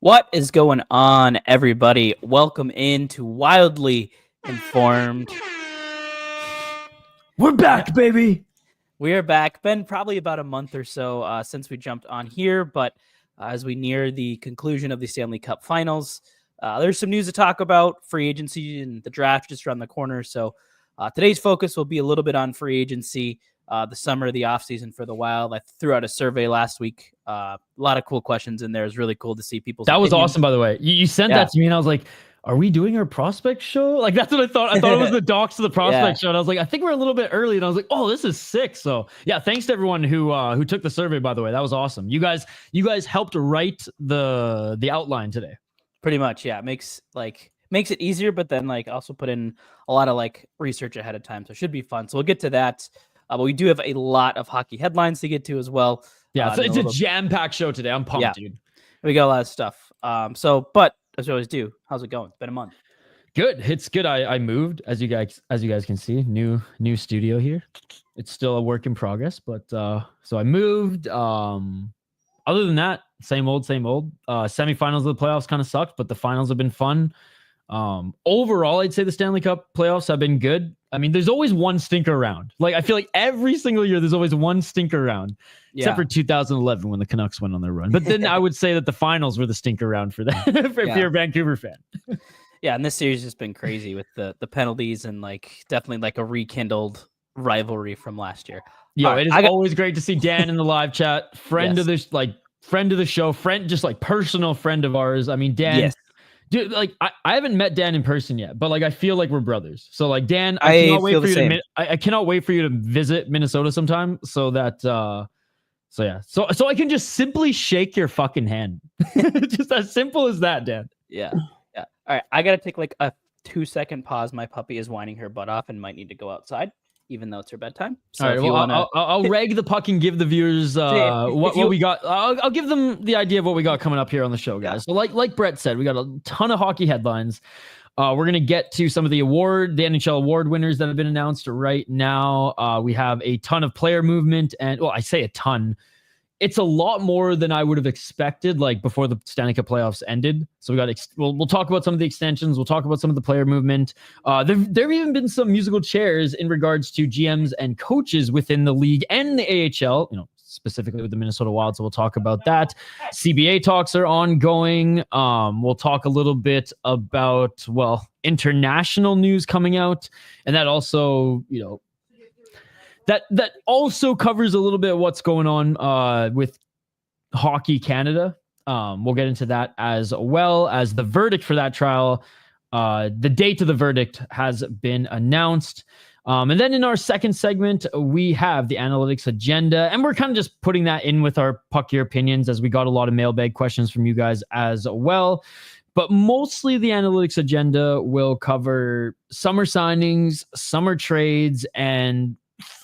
What is going on, everybody? Welcome into Wildly Informed. We're back, baby. We are back. Been probably about a month or so since we jumped on here, but as we near the conclusion of the Stanley Cup Finals, there's some news to talk about. Free agency and the draft just around the corner. So today's focus will be a little bit on free agency, the summer, the offseason for the Wild. I threw out a survey last week. A lot of cool questions in there. It was really cool to see people's That was opinions. awesome, by the way. You sent that to me, and I was like, are we doing our prospect show? Like, that's what I thought. I thought it was the docs of the prospect show. And I was like, I think we're a little bit early. And I was like, oh, this is sick. So yeah, thanks to everyone who took the survey, by the way. That was awesome. You guys helped write the outline today. Pretty much, yeah. It makes it easier, but then also put in a lot of research ahead of time. So it should be fun. So we'll get to that. But we do have a lot of hockey headlines to get to as well. Yeah, it's a jam-packed show today. I'm pumped, dude. We got a lot of stuff. But as we always do, how's it going? It's been a month. Good. It's good. I moved, as you guys can see, new studio here. It's still a work in progress, but so I moved. Other than that, same old. Semifinals of the playoffs kind of sucked, but the finals have been fun. Overall, I'd say the Stanley Cup playoffs have been good. I mean, there's always one stinker round. I feel like every single year there's always one stinker round, except for 2011 when the Canucks went on their run. But then I would say that the finals were the stinker round for that if you're a Vancouver fan. Yeah, and this series has been crazy with the penalties and definitely a rekindled rivalry from last year. Yo, it is always great to see Dan in the live chat, friend of this, friend of the show, personal friend of ours. I mean, Dan. Yes. Dude, I haven't met Dan in person yet, but I feel like we're brothers. So Dan, I cannot wait for you to visit Minnesota sometime so that so I can just simply shake your fucking hand. Just as simple as that, Dan. Yeah. All right, I gotta take a 2-second pause. My puppy is whining her butt off and might need to go outside, even though it's her bedtime. So all right, well, I'll reg the puck and give the viewers what we got. I'll give them the idea of what we got coming up here on the show, guys. So like Brett said, we got a ton of hockey headlines. We're going to get to some of the NHL award winners that have been announced right now. We have a ton of player movement, and I say a ton. It's a lot more than I would have expected, before the Stanley Cup playoffs ended. So we'll talk about some of the extensions. We'll talk about some of the player movement. There have even been some musical chairs in regards to GMs and coaches within the league and the AHL, specifically with the Minnesota Wild. So we'll talk about that. CBA talks are ongoing. We'll talk a little bit about, international news coming out. And that also, That also covers a little bit of what's going on with Hockey Canada. We'll get into that as well as the verdict for that trial. The date of the verdict has been announced. And then in our second segment, we have the analytics agenda. And we're kind of just putting that in with our Puck Your Opinions, as we got a lot of mailbag questions from you guys as well. But mostly the analytics agenda will cover summer signings, summer trades, and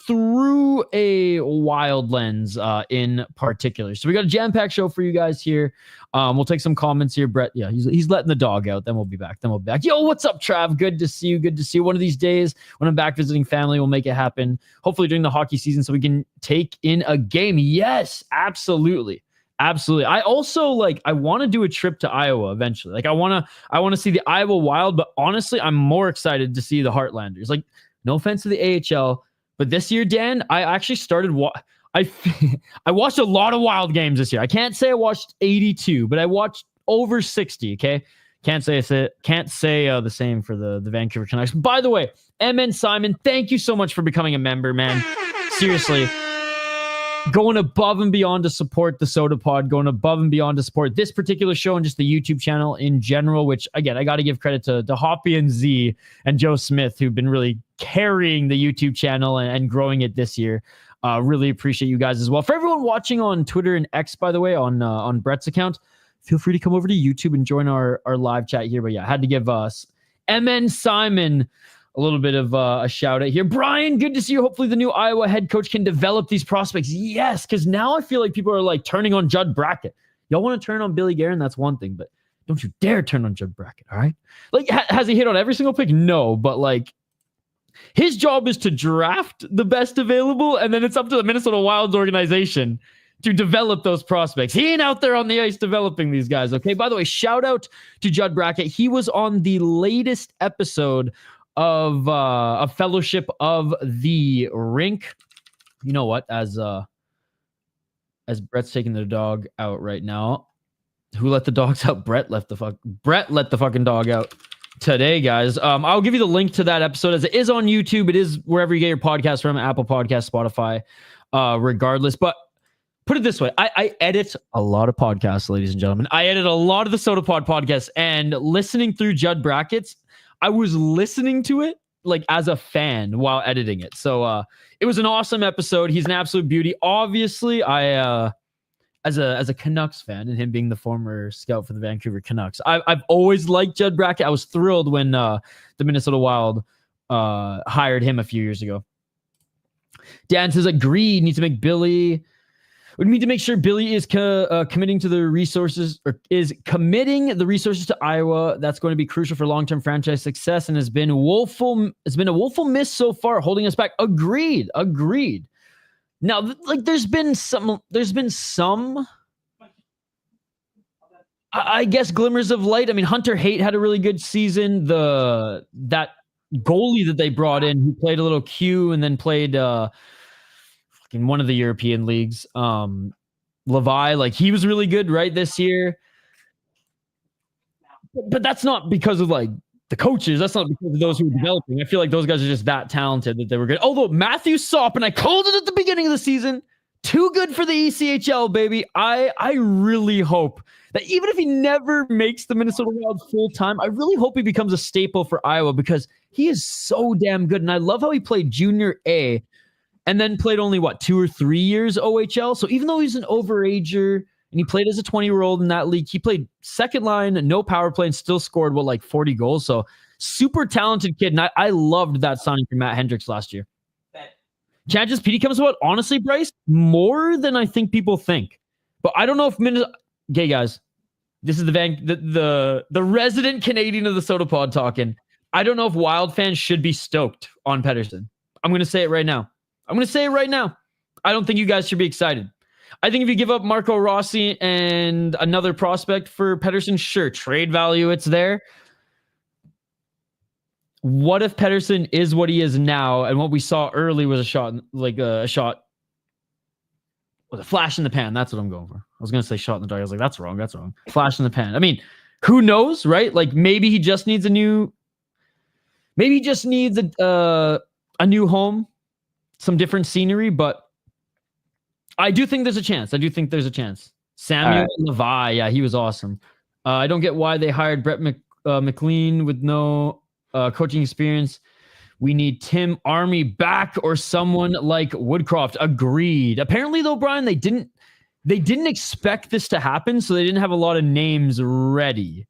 through a Wild lens in particular. So we got a jam-packed show for you guys here. We'll take some comments here. Brett, he's letting the dog out. Then we'll be back. Yo, what's up, Trav? Good to see you. One of these days when I'm back visiting family, we'll make it happen. Hopefully during the hockey season so we can take in a game. Yes, absolutely. I also I want to do a trip to Iowa eventually. I want to see the Iowa Wild, but honestly, I'm more excited to see the Heartlanders. No offense to the AHL, but this year, Dan, I actually started. I watched a lot of Wild games this year. I can't say I watched 82, but I watched over 60. Okay, can't say the same for the Vancouver Canucks. By the way, MN Simon, thank you so much for becoming a member, man. Seriously, going above and beyond to support the Sota Pod, going above and beyond to support this particular show and just the YouTube channel in general. Which again, I got to give credit to Hoppy and Z and Joe Smith, who've been really carrying the YouTube channel and growing it this year. Really appreciate you guys as well. For everyone watching on Twitter and X, by the way, on Brett's account, feel free to come over to YouTube and join our live chat here. But yeah, I had to give us MN Simon a little bit of a shout out here. Brian, good to see you. Hopefully the new Iowa head coach can develop these prospects. Yes, because now I feel like people are turning on Judd Brackett. Y'all want to turn on Billy Guerin? That's one thing, but don't you dare turn on Judd Brackett, all right? Has he hit on every single pick? No, but his job is to draft the best available, and then it's up to the Minnesota Wild's organization to develop those prospects. He ain't out there on the ice developing these guys. Okay. By the way, shout out to Judd Brackett. He was on the latest episode of a Fellowship of the Rink. You know what? As Brett's taking the dog out right now. Who let the dogs out? Brett let the fucking dog out today, guys. I'll give you the link to that episode as it is on YouTube. It is wherever you get your podcast from, Apple Podcasts, Spotify, regardless. But put it this way, I edit a lot of podcasts, ladies and gentlemen. I edit a lot of the Sota Pod podcasts, and listening through Judd Brackett's, I was listening to it like as a fan while editing it. So it was an awesome episode. He's an absolute beauty. Obviously, I as a Canucks fan, and him being the former scout for the Vancouver Canucks, I've always liked Judd Brackett. I was thrilled when the Minnesota Wild hired him a few years ago. Dan says, agreed. We need to make sure Billy is committing the resources to Iowa. That's going to be crucial for long-term franchise success, and has been woeful. It's been a woeful miss so far, holding us back. Agreed. Now, like there's been some, I guess, glimmers of light. I mean, Hunter Haight had a really good season. That goalie that they brought in, who played a little Q and then played in one of the European leagues, Levi, like he was really good right this year. But that's not because of like the coaches. That's not because of those who are developing. I feel like those guys are just that talented that they were good. Although Matthew Sop, and I called it at the beginning of the season, too good for the ECHL, baby. I really hope that even if he never makes the Minnesota Wild full time, I really hope he becomes a staple for Iowa, because he is so damn good. And I love how he played junior A and then played only 2 or 3 years OHL. So even though he's an overager and he played as a 20-year-old in that league, he played second line, no power play, and still scored 40 goals. So super talented kid. And I loved that signing from Matt Hendricks last year. Chances PD comes about, honestly, Bryce, more than I think people think. But I don't know if Minnesota. Okay, guys, this is the resident Canadian of the Sota Pod talking. I don't know if Wild fans should be stoked on Pettersson. I'm going to say it right now. I don't think you guys should be excited. I think if you give up Marco Rossi and another prospect for Pettersson, sure, trade value, it's there. What if Pettersson is what he is now, and what we saw early was a shot with a flash in the pan? That's what I'm going for. I was going to say shot in the dark. I was like, that's wrong. Flash in the pan. I mean, who knows, right? Like maybe he just needs a new home, some different scenery, but I do think there's a chance. Samuel Levi, yeah, he was awesome. I don't get why they hired Brett McLean with no coaching experience. We need Tim Army back or someone like Woodcroft. Agreed. Apparently, though, Brian, they didn't expect this to happen, so they didn't have a lot of names ready.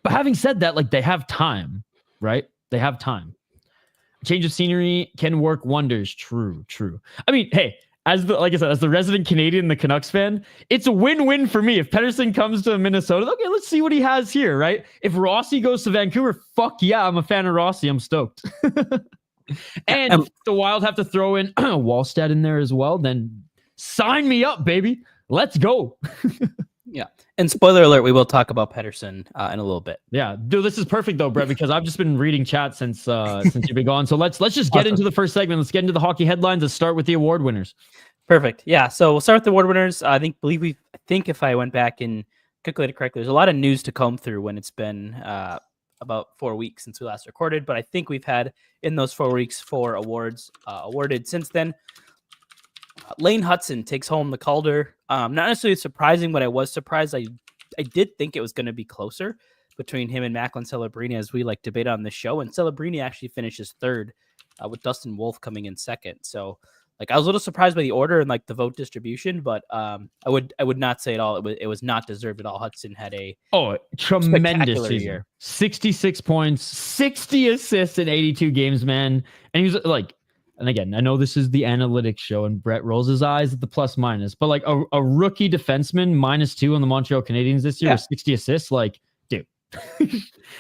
But having said that, like, they have time, right? They have time. Change of scenery can work wonders. True. I mean, hey, as the resident Canadian, the Canucks fan, it's a win-win for me. If Pettersson comes to Minnesota, okay, let's see what he has here, right? If Rossi goes to Vancouver, fuck yeah, I'm a fan of Rossi. I'm stoked. And if the Wild have to throw in Wallstedt in there as well, then sign me up, baby. Let's go. Yeah. And spoiler alert, we will talk about Pettersson in a little bit. Yeah. Dude, this is perfect though, Brett, because I've just been reading chat since you've been gone. So let's just get into the first segment. Let's get into the hockey headlines. Let's start with the award winners. Perfect. Yeah. So we'll start with the award winners. I think if I went back and calculated correctly, there's a lot of news to comb through when it's been about 4 weeks since we last recorded, but I think we've had in those 4 weeks 4 awards awarded since then. Lane Hutson takes home the Calder. Not necessarily surprising, but I was surprised. I did think it was going to be closer between him and Macklin Celebrini, as we like debate on this show. And Celebrini actually finishes third, with Dustin Wolf coming in second. So, like, I was a little surprised by the order and like the vote distribution, but I would not say at all it was not deserved at all. Hudson had a tremendous year. 66 points, 60 assists in 82 games, man. And he was like. And again, I know this is the analytics show and Brett rolls his eyes at the plus minus, but like a rookie defenseman -2 on the Montreal Canadiens this year with 60 assists, like, dude.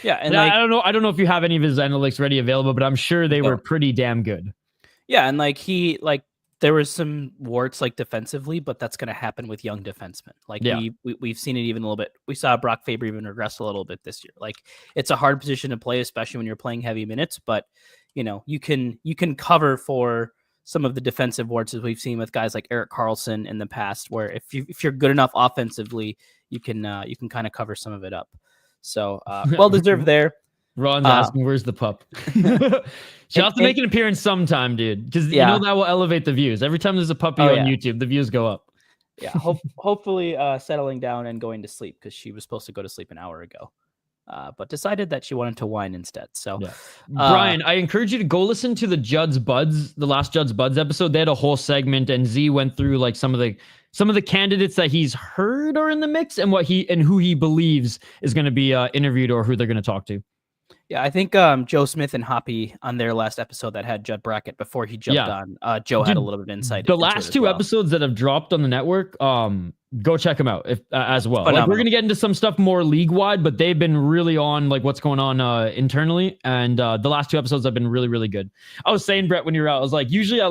Yeah. And like, I don't know if you have any of his analytics ready available, but I'm sure they were pretty damn good. Yeah. And like he, like, there was some warts like defensively, but that's going to happen with young defensemen. Like we've seen it even a little bit. We saw Brock Faber even regress a little bit this year. Like it's a hard position to play, especially when you're playing heavy minutes, but you can cover for some of the defensive warts as we've seen with guys like Erik Karlsson in the past, where if you're good enough offensively, you can kind of cover some of it up. So well deserved there. Ron's asking, where's the pup? She'll have to make an appearance sometime, dude, because that will elevate the views. Every time there's a puppy on YouTube, the views go up. Yeah, hopefully settling down and going to sleep, because she was supposed to go to sleep an hour ago, but decided that she wanted to whine instead. So, Brian, I encourage you to go listen to the last Judd's Buds episode. They had a whole segment, and Z went through like some of the candidates that he's heard are in the mix, and who he believes is going to be interviewed or who they're going to talk to. Yeah, I think Joe Smith and Hoppy on their last episode that had Judd Brackett before he jumped on, Joe had a little bit of insight. The last two episodes that have dropped on the network, go check them out as well. Like, we're going to get into some stuff more league wide, but they've been really on like what's going on internally. And the last two episodes have been really, really good. I was saying, Brett, when you were out, I was like, usually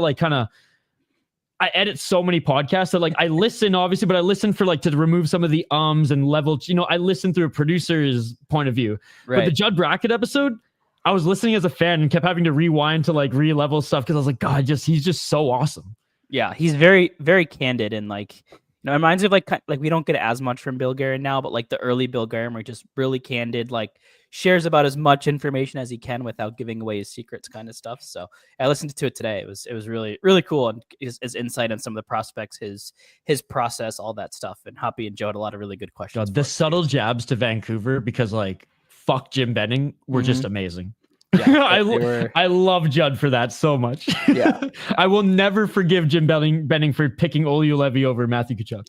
I edit so many podcasts that like I listen obviously, but I listen for like to remove some of the ums and level, I listen through a producer's point of view. Right. But the Judd Brackett episode, I was listening as a fan and kept having to rewind to like re-level stuff, because I was like, God, he's just so awesome. Yeah, he's very, very candid, and like, it reminds me of like we don't get as much from Bill Guerin now, but like the early Bill Guerin, where he just really candid, like shares about as much information as he can without giving away his secrets, kind of stuff. So I listened to it today. It was really, really cool, and his insight on some of the prospects, his process, all that stuff. And Hoppy and Joe had a lot of really good questions. God, the subtle jabs to Vancouver, because like fuck Jim Benning, were just amazing. Yeah, I love Judd for that so much. Yeah, I will never forgive Jim Benning for picking Olio Levy over Matthew Tkachuk.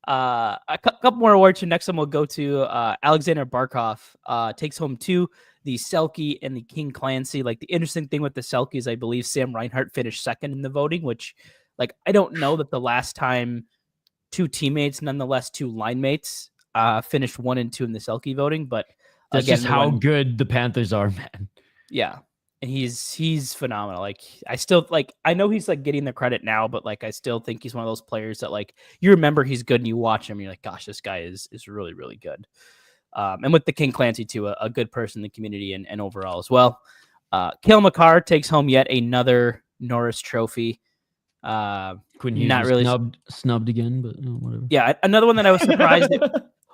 A couple more awards. Next one we'll go to Alexander Barkov. Takes home 2, the Selke and the King Clancy. Like, the interesting thing with the Selke is I believe Sam Reinhart finished second in the voting, which like I don't know that the last time 2 teammates, nonetheless 2 line mates, finished 1 and 2 in the Selke voting, but that's again, just how good the Panthers are, man. Yeah. And he's phenomenal. Like, I still like, I know he's like getting the credit now, but like, I still think he's one of those players that like, you remember he's good and you watch him, and you're like, gosh, this guy is really, really good. And with the King Clancy too, a good person in the community and overall as well. Cale Makar takes home yet another Norris Trophy. Quinn Hughes not really snubbed again, but whatever. Yeah. Another one that I was surprised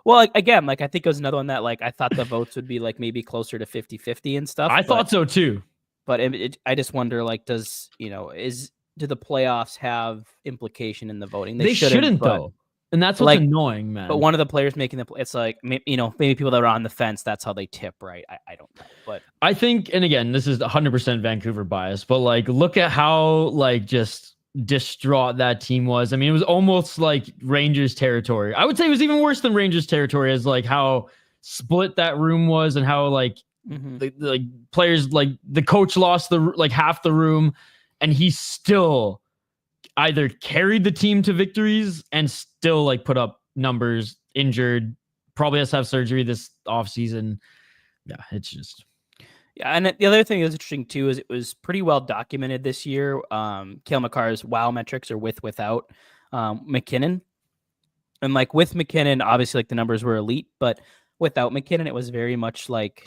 well, like, again, like I think it was another one that like I thought the votes would be like maybe closer to 50-50 and stuff. I thought so too. But I just wonder, like, do the playoffs have implication in the voting? They shouldn't though. And that's what's like, annoying, man. But one of the players making it's like, maybe people that are on the fence, that's how they tip, right? I don't know. But I think, and again, this is 100% Vancouver bias, but like, look at how like just distraught that team was. I mean, it was almost like Rangers territory. I would say it was even worse than Rangers territory, as like how split that room was, and how like the players, like the coach lost half the room, and he still either carried the team to victories and still like put up numbers. Injured, probably has to have surgery this offseason. Yeah, it's just. Yeah, and the other thing that was interesting too is it was pretty well documented this year. Cale Makar's WOW metrics are without McKinnon, and like with McKinnon, obviously like the numbers were elite, but without McKinnon, it was very much like,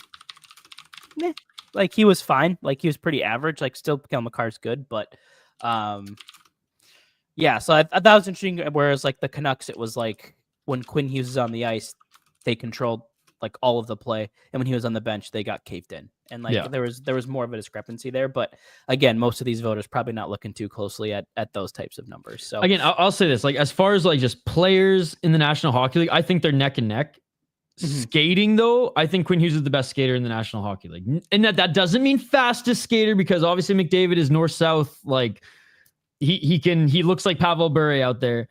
like he was fine, like he was pretty average. Like still, Cale Makar's good, but yeah. So I thought that was interesting. Whereas like the Canucks, it was like when Quinn Hughes is on the ice, they controlled like all of the play, and when he was on the bench, they got caved in. And like there was more of a discrepancy there, but again, most of these voters probably not looking too closely at those types of numbers. So again, I'll say this: like as far as like just players in the National Hockey League, I think they're neck and neck. Skating though, I think Quinn Hughes is the best skater in the National Hockey League, and that doesn't mean fastest skater, because obviously McDavid is north-south. Like he looks like Pavel Bure out there.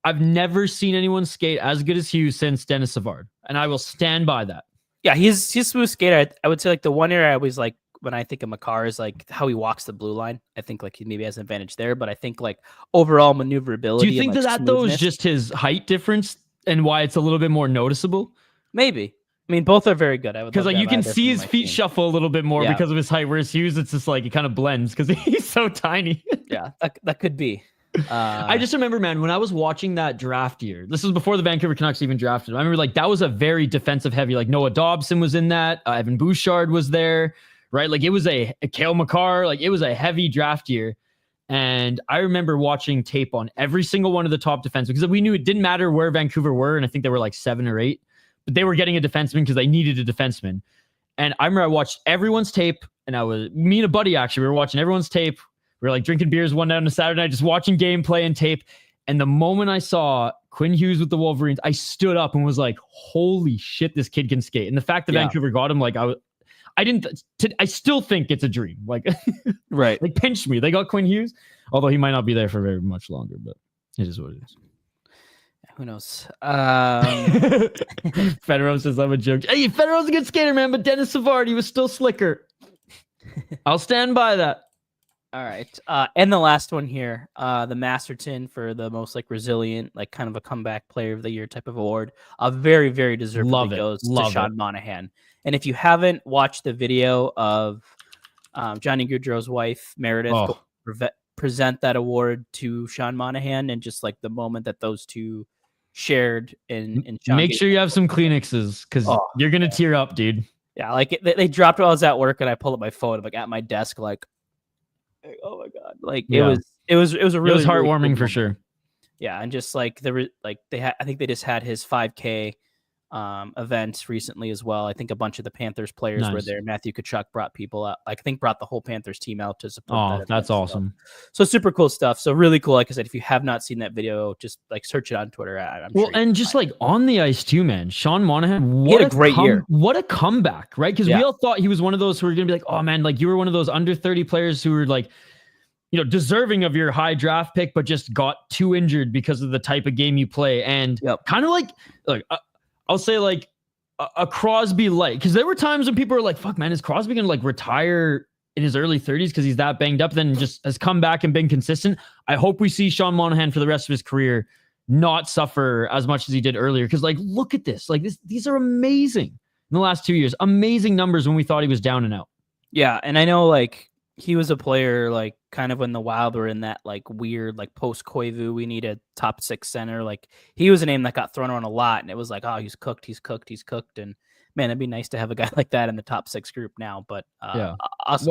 I've never seen anyone skate as good as Hughes since Dennis Savard, and I will stand by that. Yeah, he's a smooth skater. I would say like the one area I always like when I think of Makar is like how he walks the blue line. I think like he maybe has an advantage there, but I think like overall maneuverability. Do you think that though is just his height difference and why it's a little bit more noticeable? Maybe. I mean, both are very good. I would because love like to you have can either see from his my feet team. shuffle a little bit more Yeah. because of his height. Whereas Hughes, it's just like it kind of blends because he's so tiny. Yeah, that could be. I just remember, man, when I was watching that draft year, this was before the Vancouver Canucks even drafted. I remember like that was a very defensive heavy. Like Noah Dobson was in that. Evan Bouchard was there, right? Like it was a Cale Makar. Like it was a heavy draft year. And I remember watching tape on every single one of the top defensemen because we knew it didn't matter where Vancouver were. And I think they were like 7 or 8, but they were getting a defenseman because they needed a defenseman. And I remember I watched everyone's tape, and me and a buddy actually, we were watching everyone's tape. We were like drinking beers one night on a Saturday night, just watching gameplay and tape. And the moment I saw Quinn Hughes with the Wolverines, I stood up and was like, holy shit, this kid can skate. And the fact that Vancouver got him, like I still think it's a dream. Like, right. Like pinched me. They got Quinn Hughes, although he might not be there for very much longer, but it is what it is. Who knows? Federer says I'm a joke. Hey, Federer's a good skater, man, but Dennis Savard, he was still slicker. I'll stand by that. All right. And the last one here, the Masterton for the most like resilient, like kind of a comeback player of the year type of award. Very, very deservedly goes to Sean Monahan. And if you haven't watched the video of Johnny Gaudreau's wife, Meredith, present that award to Sean Monahan, and just like the moment that those two shared in Sean make sure you have some Kleenexes because you're going to tear up, dude. Yeah, like they dropped it while I was at work, and I pulled up my phone. I'm like at my desk, like, oh my god, like it was a really heartwarming really cool for sure. Yeah, and just like I think they just had his 5K event recently as well. I think a bunch of the Panthers players were there. Matthew Tkachuk brought people out. I think brought the whole Panthers team out to support that. That's awesome. So super cool stuff. So really cool. Like I said, if you have not seen that video, just like search it on Twitter. And just like on the ice too, man. Sean Monahan, he had a great year. What a comeback, right? Because we all thought he was one of those who were gonna be like, oh man, like you were one of those under 30 players who were like, you know, deserving of your high draft pick, but just got too injured because of the type of game you play. And kind of like I'll say like a Crosby light, because there were times when people were like, fuck man, is Crosby gonna like retire in his early 30s because he's that banged up, then just has come back and been consistent. I hope we see Sean Monahan for the rest of his career not suffer as much as he did earlier, because like look at this, like these are amazing in the last 2 years. Amazing numbers when we thought he was down and out. Yeah, and I know like he was a player like kind of when the Wild were in that like weird like post Koivu, we need a top 6 center. Like he was a name that got thrown around a lot, and it was like, oh, he's cooked. And man, it'd be nice to have a guy like that in the top 6 group now. But well,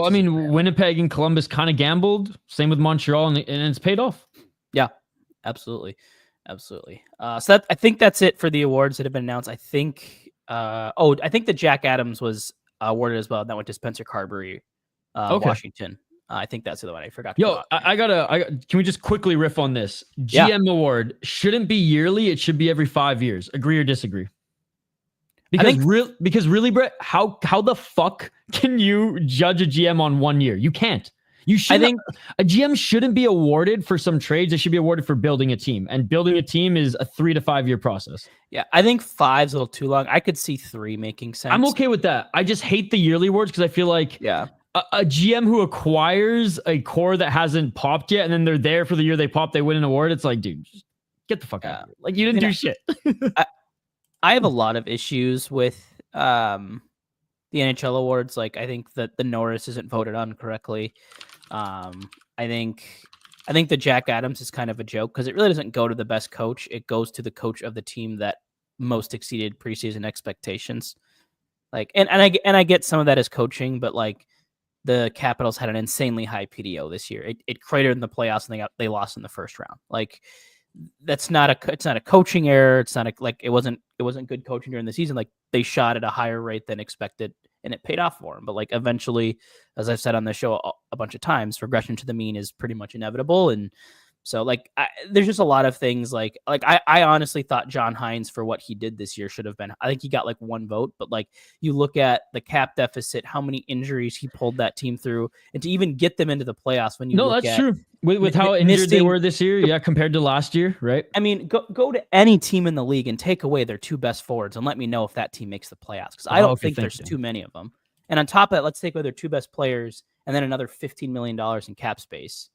I mean, Winnipeg and Columbus kind of gambled. Same with Montreal, and it's paid off. Yeah, absolutely. So I think that's it for the awards that have been announced. I think I think that Jack Adams was awarded as well. That went to Spencer Carberry. Washington. I think that's the one I forgot. Can we just quickly riff on this? GM award shouldn't be yearly. It should be every 5 years. Agree or disagree? Because really, Brett, how the fuck can you judge a GM on 1 year? You can't. I think a GM shouldn't be awarded for some trades. It should be awarded for building a team, and building a team is a 3 to 5 year process. Yeah, I think 5's a little too long. I could see 3 making sense. I'm okay with that. I just hate the yearly awards because I feel like a GM who acquires a core that hasn't popped yet, and then they're there for the year they pop, they win an award. It's like, dude, just get the fuck out of here. Like you didn't do shit. I have a lot of issues with the NHL awards. Like I think that the Norris isn't voted on correctly. I think the Jack Adams is kind of a joke because it really doesn't go to the best coach. It goes to the coach of the team that most exceeded preseason expectations. Like, and I get some of that as coaching, but like the Capitals had an insanely high PDO this year. It cratered in the playoffs, and they lost in the first round. Like it's not a coaching error. It's not it wasn't good coaching during the season. Like they shot at a higher rate than expected, and it paid off for them. But like eventually, as I've said on the show a bunch of times, regression to the mean is pretty much inevitable. And so like there's just a lot of things like I honestly thought John Hines for what he did this year should have been. I think he got like 1 vote, but like you look at the cap deficit, how many injuries he pulled that team through, and to even get them into the playoffs when you look that's at, true with how injured they were this year, compared to last year, right? I mean, go to any team in the league and take away their 2 best forwards and let me know if that team makes the playoffs, because I don't think there's too many of them. And on top of that, let's take away their 2 best players and then another $15 million in cap space,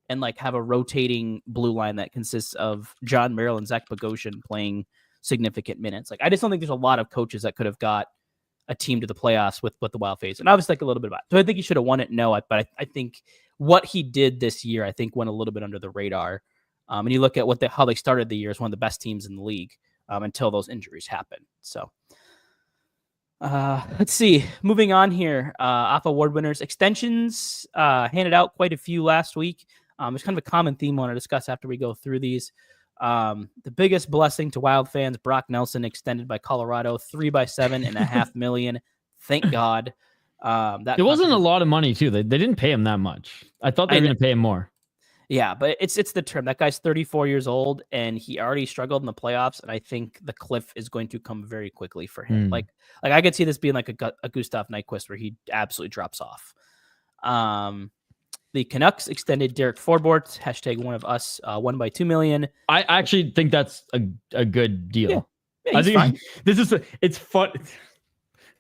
and like have a rotating blue line that consists of John Merrill and Zach Bogosian playing significant minutes. Like, I just don't think there's a lot of coaches that could have got a team to the playoffs with what the Wild faced. And obviously, like, a little bit about it. So I think he should have won it. No, but I think what he did this year, I think, went a little bit under the radar. And you look at how they started the year as one of the best teams in the league until those injuries happened. So let's see. Moving on here, off award winners, extensions handed out quite a few last week. There's kind of a common theme I want to discuss after we go through these. The biggest blessing to Wild fans, Brock Nelson extended by Colorado, 3x7.5 million. Thank God. It wasn't a lot of money too. They didn't pay him that much. I thought they were going to pay him more. Yeah, but it's the term. That guy's 34 years old, and he already struggled in the playoffs, and I think the cliff is going to come very quickly for him. Like I could see this being like a Gustav Nyquist where he absolutely drops off. The Canucks extended Derek Forbort, #one of us, 1x2 million. I actually think that's a good deal. Yeah, I think fine. It's fun.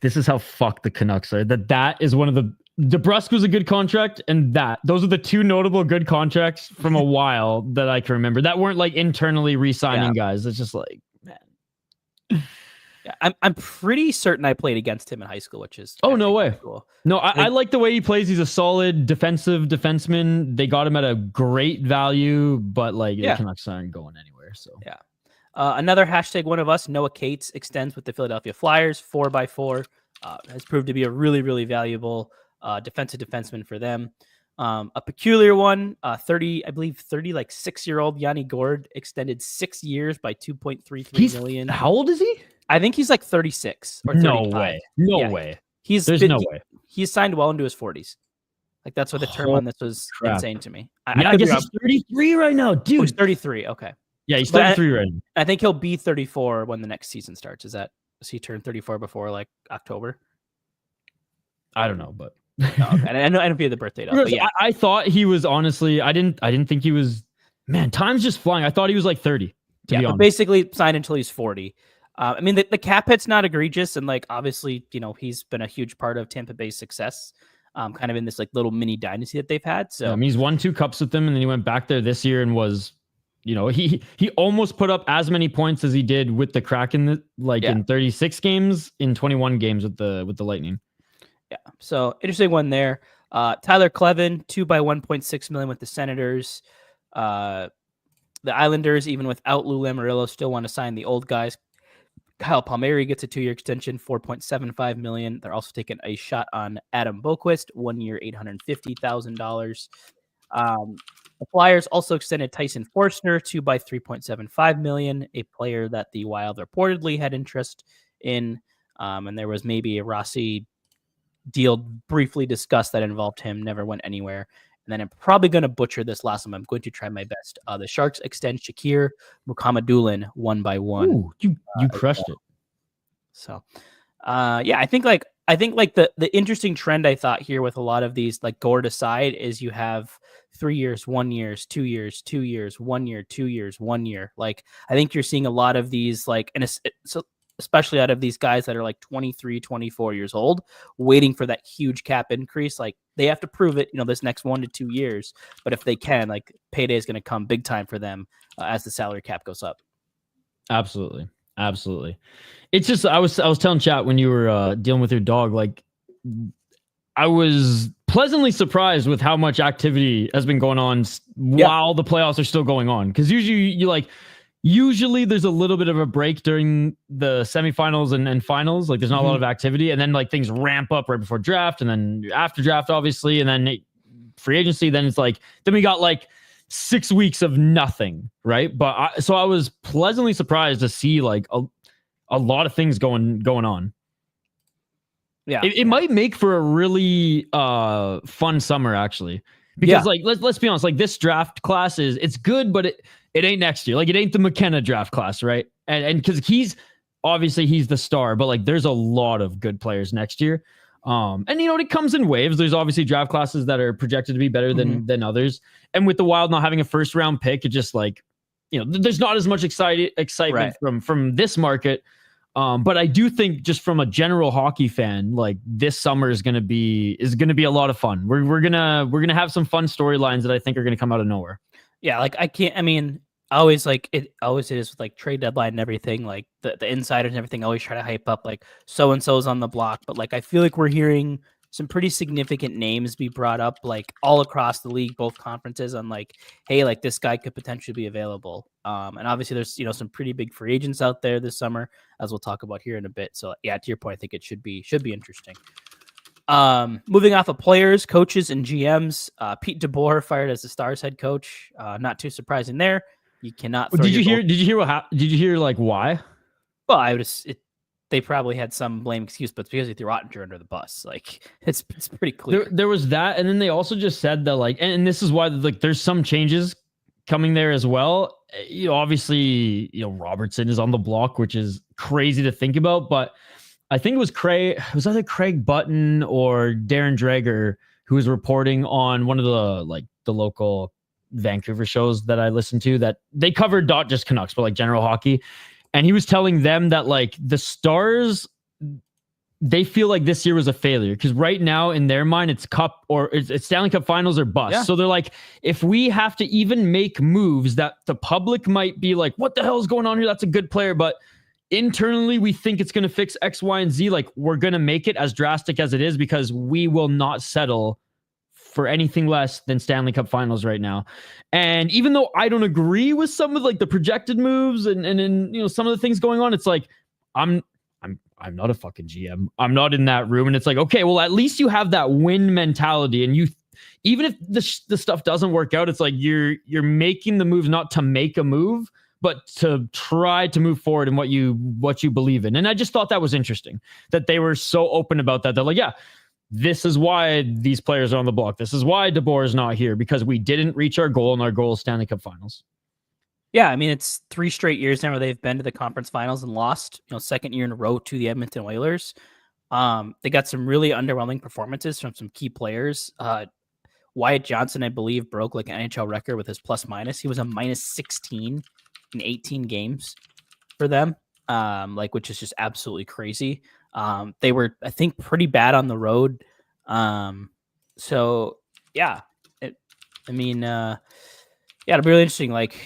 This is how fucked the Canucks are. That is one of the DeBrusk was a good contract, and those are the two notable good contracts from a while that I can remember that weren't like internally re-signing guys. It's just like, man. Yeah, I'm pretty certain I played against him in high school, which is no way. Cool. No, I like the way he plays. He's a solid defensive defenseman. They got him at a great value, but like the Canucks aren't going anywhere. So yeah. Another #one of us, Noah Cates, extends with the Philadelphia Flyers, 4x4. Has proved to be a really, really valuable defensive defenseman for them. A peculiar one, 36-year-old Yanni Gourde extended 6 years by $2.33 million. How old is he? I think he's like 36 or 35. No way. There's no way. He's signed well into his 40s. Like, that's what the term on this was insane to me. I guess he's 33 right now, dude. Oh, he's 33. Okay. Yeah, he's 33 right now. I think he'll be 34 when the next season starts. Does he turn 34 before like October? I don't know, but okay. I don't know if he had the birthday though. But yeah. I thought he was, honestly, I didn't think he was, man, time's just flying. I thought he was like 30 to be honest. Basically signed until he's 40. I mean, the cap hit's not egregious, and like obviously, he's been a huge part of Tampa Bay's success, kind of in this like little mini dynasty that they've had. So he's won 2 cups with them, and then he went back there this year and was, he almost put up as many points as he did with the Kraken, in 36 games in 21 games with the Lightning. Yeah, so interesting one there. Tyler Clevin, 2x1.6 million with the Senators. The Islanders, even without Lou Lamoriello, still want to sign the old guys. Kyle Palmieri gets a 2-year extension, $4.75 million. They're also taking a shot on Adam Boquist, 1 year, $850,000. The Flyers also extended Tyson Forstner, 2x3.75 million, a player that the Wild reportedly had interest in. And there was maybe a Rossi deal briefly discussed that involved him, never went anywhere. And then I'm probably going to butcher this last one. I'm going to try my best. The Sharks extend Shakir Mukhamadullin 1x1. Ooh, you crushed it. So, I think the interesting trend I thought here with a lot of these, like Gourde aside, is you have 3 years, 1 year, 2 years, 2 years, 1 year, 2 years, 1 year. Like, I think you're seeing a lot of these, like, so especially out of these guys that are like 23, 24 years old, waiting for that huge cap increase. Like, they have to prove it, this next 1 to 2 years. But if they can, like, payday is going to come big time for them as the salary cap goes up. Absolutely. It's just, I was telling chat when you were dealing with your dog, like, I was pleasantly surprised with how much activity has been going on while the playoffs are still going on. Because usually there's a little bit of a break during the semifinals and finals. Like, there's not a lot of activity, and then like things ramp up right before draft, and then after draft, obviously, and then free agency. Then it's like, then we got like 6 weeks of nothing, right? But I was pleasantly surprised to see like a lot of things going on. Yeah, it might make for a really fun summer, actually, because like let's be honest, like this draft class it's good, but it ain't next year. Like, it ain't the McKenna draft class, right? And because he's the star, but like there's a lot of good players next year. And it comes in waves. There's obviously draft classes that are projected to be better than others. And with the Wild not having a first round pick, it just like, there's not as much excitement from this market. But I do think, just from a general hockey fan, like, this summer is gonna be a lot of fun. We're gonna have some fun storylines that I think are gonna come out of nowhere. Yeah, like, always like it always is with like trade deadline and everything, like the insiders and everything always try to hype up like so and so's on the block, but like I feel like we're hearing some pretty significant names be brought up like all across the league, both conferences, on like, hey, like this guy could potentially be available. And obviously there's some pretty big free agents out there this summer, as we'll talk about here in a bit. So yeah, to your point, I think it should be interesting. Moving off of players, coaches, and GMs, Pete DeBoer fired as the Stars head coach. Not too surprising there. You cannot. Did you hear what happened? Did you hear like why? Well, I would. They probably had some lame excuse, but it's because he threw Ottinger under the bus. Like it's pretty clear. There was that, and then they also just said that like, and this is why like there's some changes coming there as well. Obviously, Robertson is on the block, which is crazy to think about, but I think it was either Craig Button or Darren Dreger who was reporting on one of the local Vancouver shows that I listened to, that they covered not just Canucks, but like general hockey. And he was telling them that like the Stars, they feel like this year was a failure because right now in their mind, it's cup or it's Stanley Cup finals or bust. Yeah. So they're like, if we have to even make moves that the public might be like, what the hell is going on here? That's a good player. But internally, we think it's going to fix X, Y, and Z. Like we're going to make it as drastic as it is because we will not settle for anything less than Stanley Cup finals right now. And even though I don't agree with some of like the projected moves and some of the things going on, it's like, I'm not a fucking GM. I'm not in that room. And it's like, okay, well, at least you have that win mentality. And even if the stuff doesn't work out, it's like you're making the moves not to make a move, but to try to move forward in what you believe in. And I just thought that was interesting that they were so open about that. They're like, yeah, this is why these players are on the block. This is why DeBoer is not here, because we didn't reach our goal, and our goal is Stanley Cup finals. Yeah, I mean, it's 3 straight years now where they've been to the conference finals and lost, second year in a row to the Edmonton Oilers. They got some really underwhelming performances from some key players. Wyatt Johnson, I believe, broke like an NHL record with his plus minus. He was a minus 16 in 18 games for them, which is just absolutely crazy. They were, I think, pretty bad on the road. So yeah, it'll be really interesting. Like,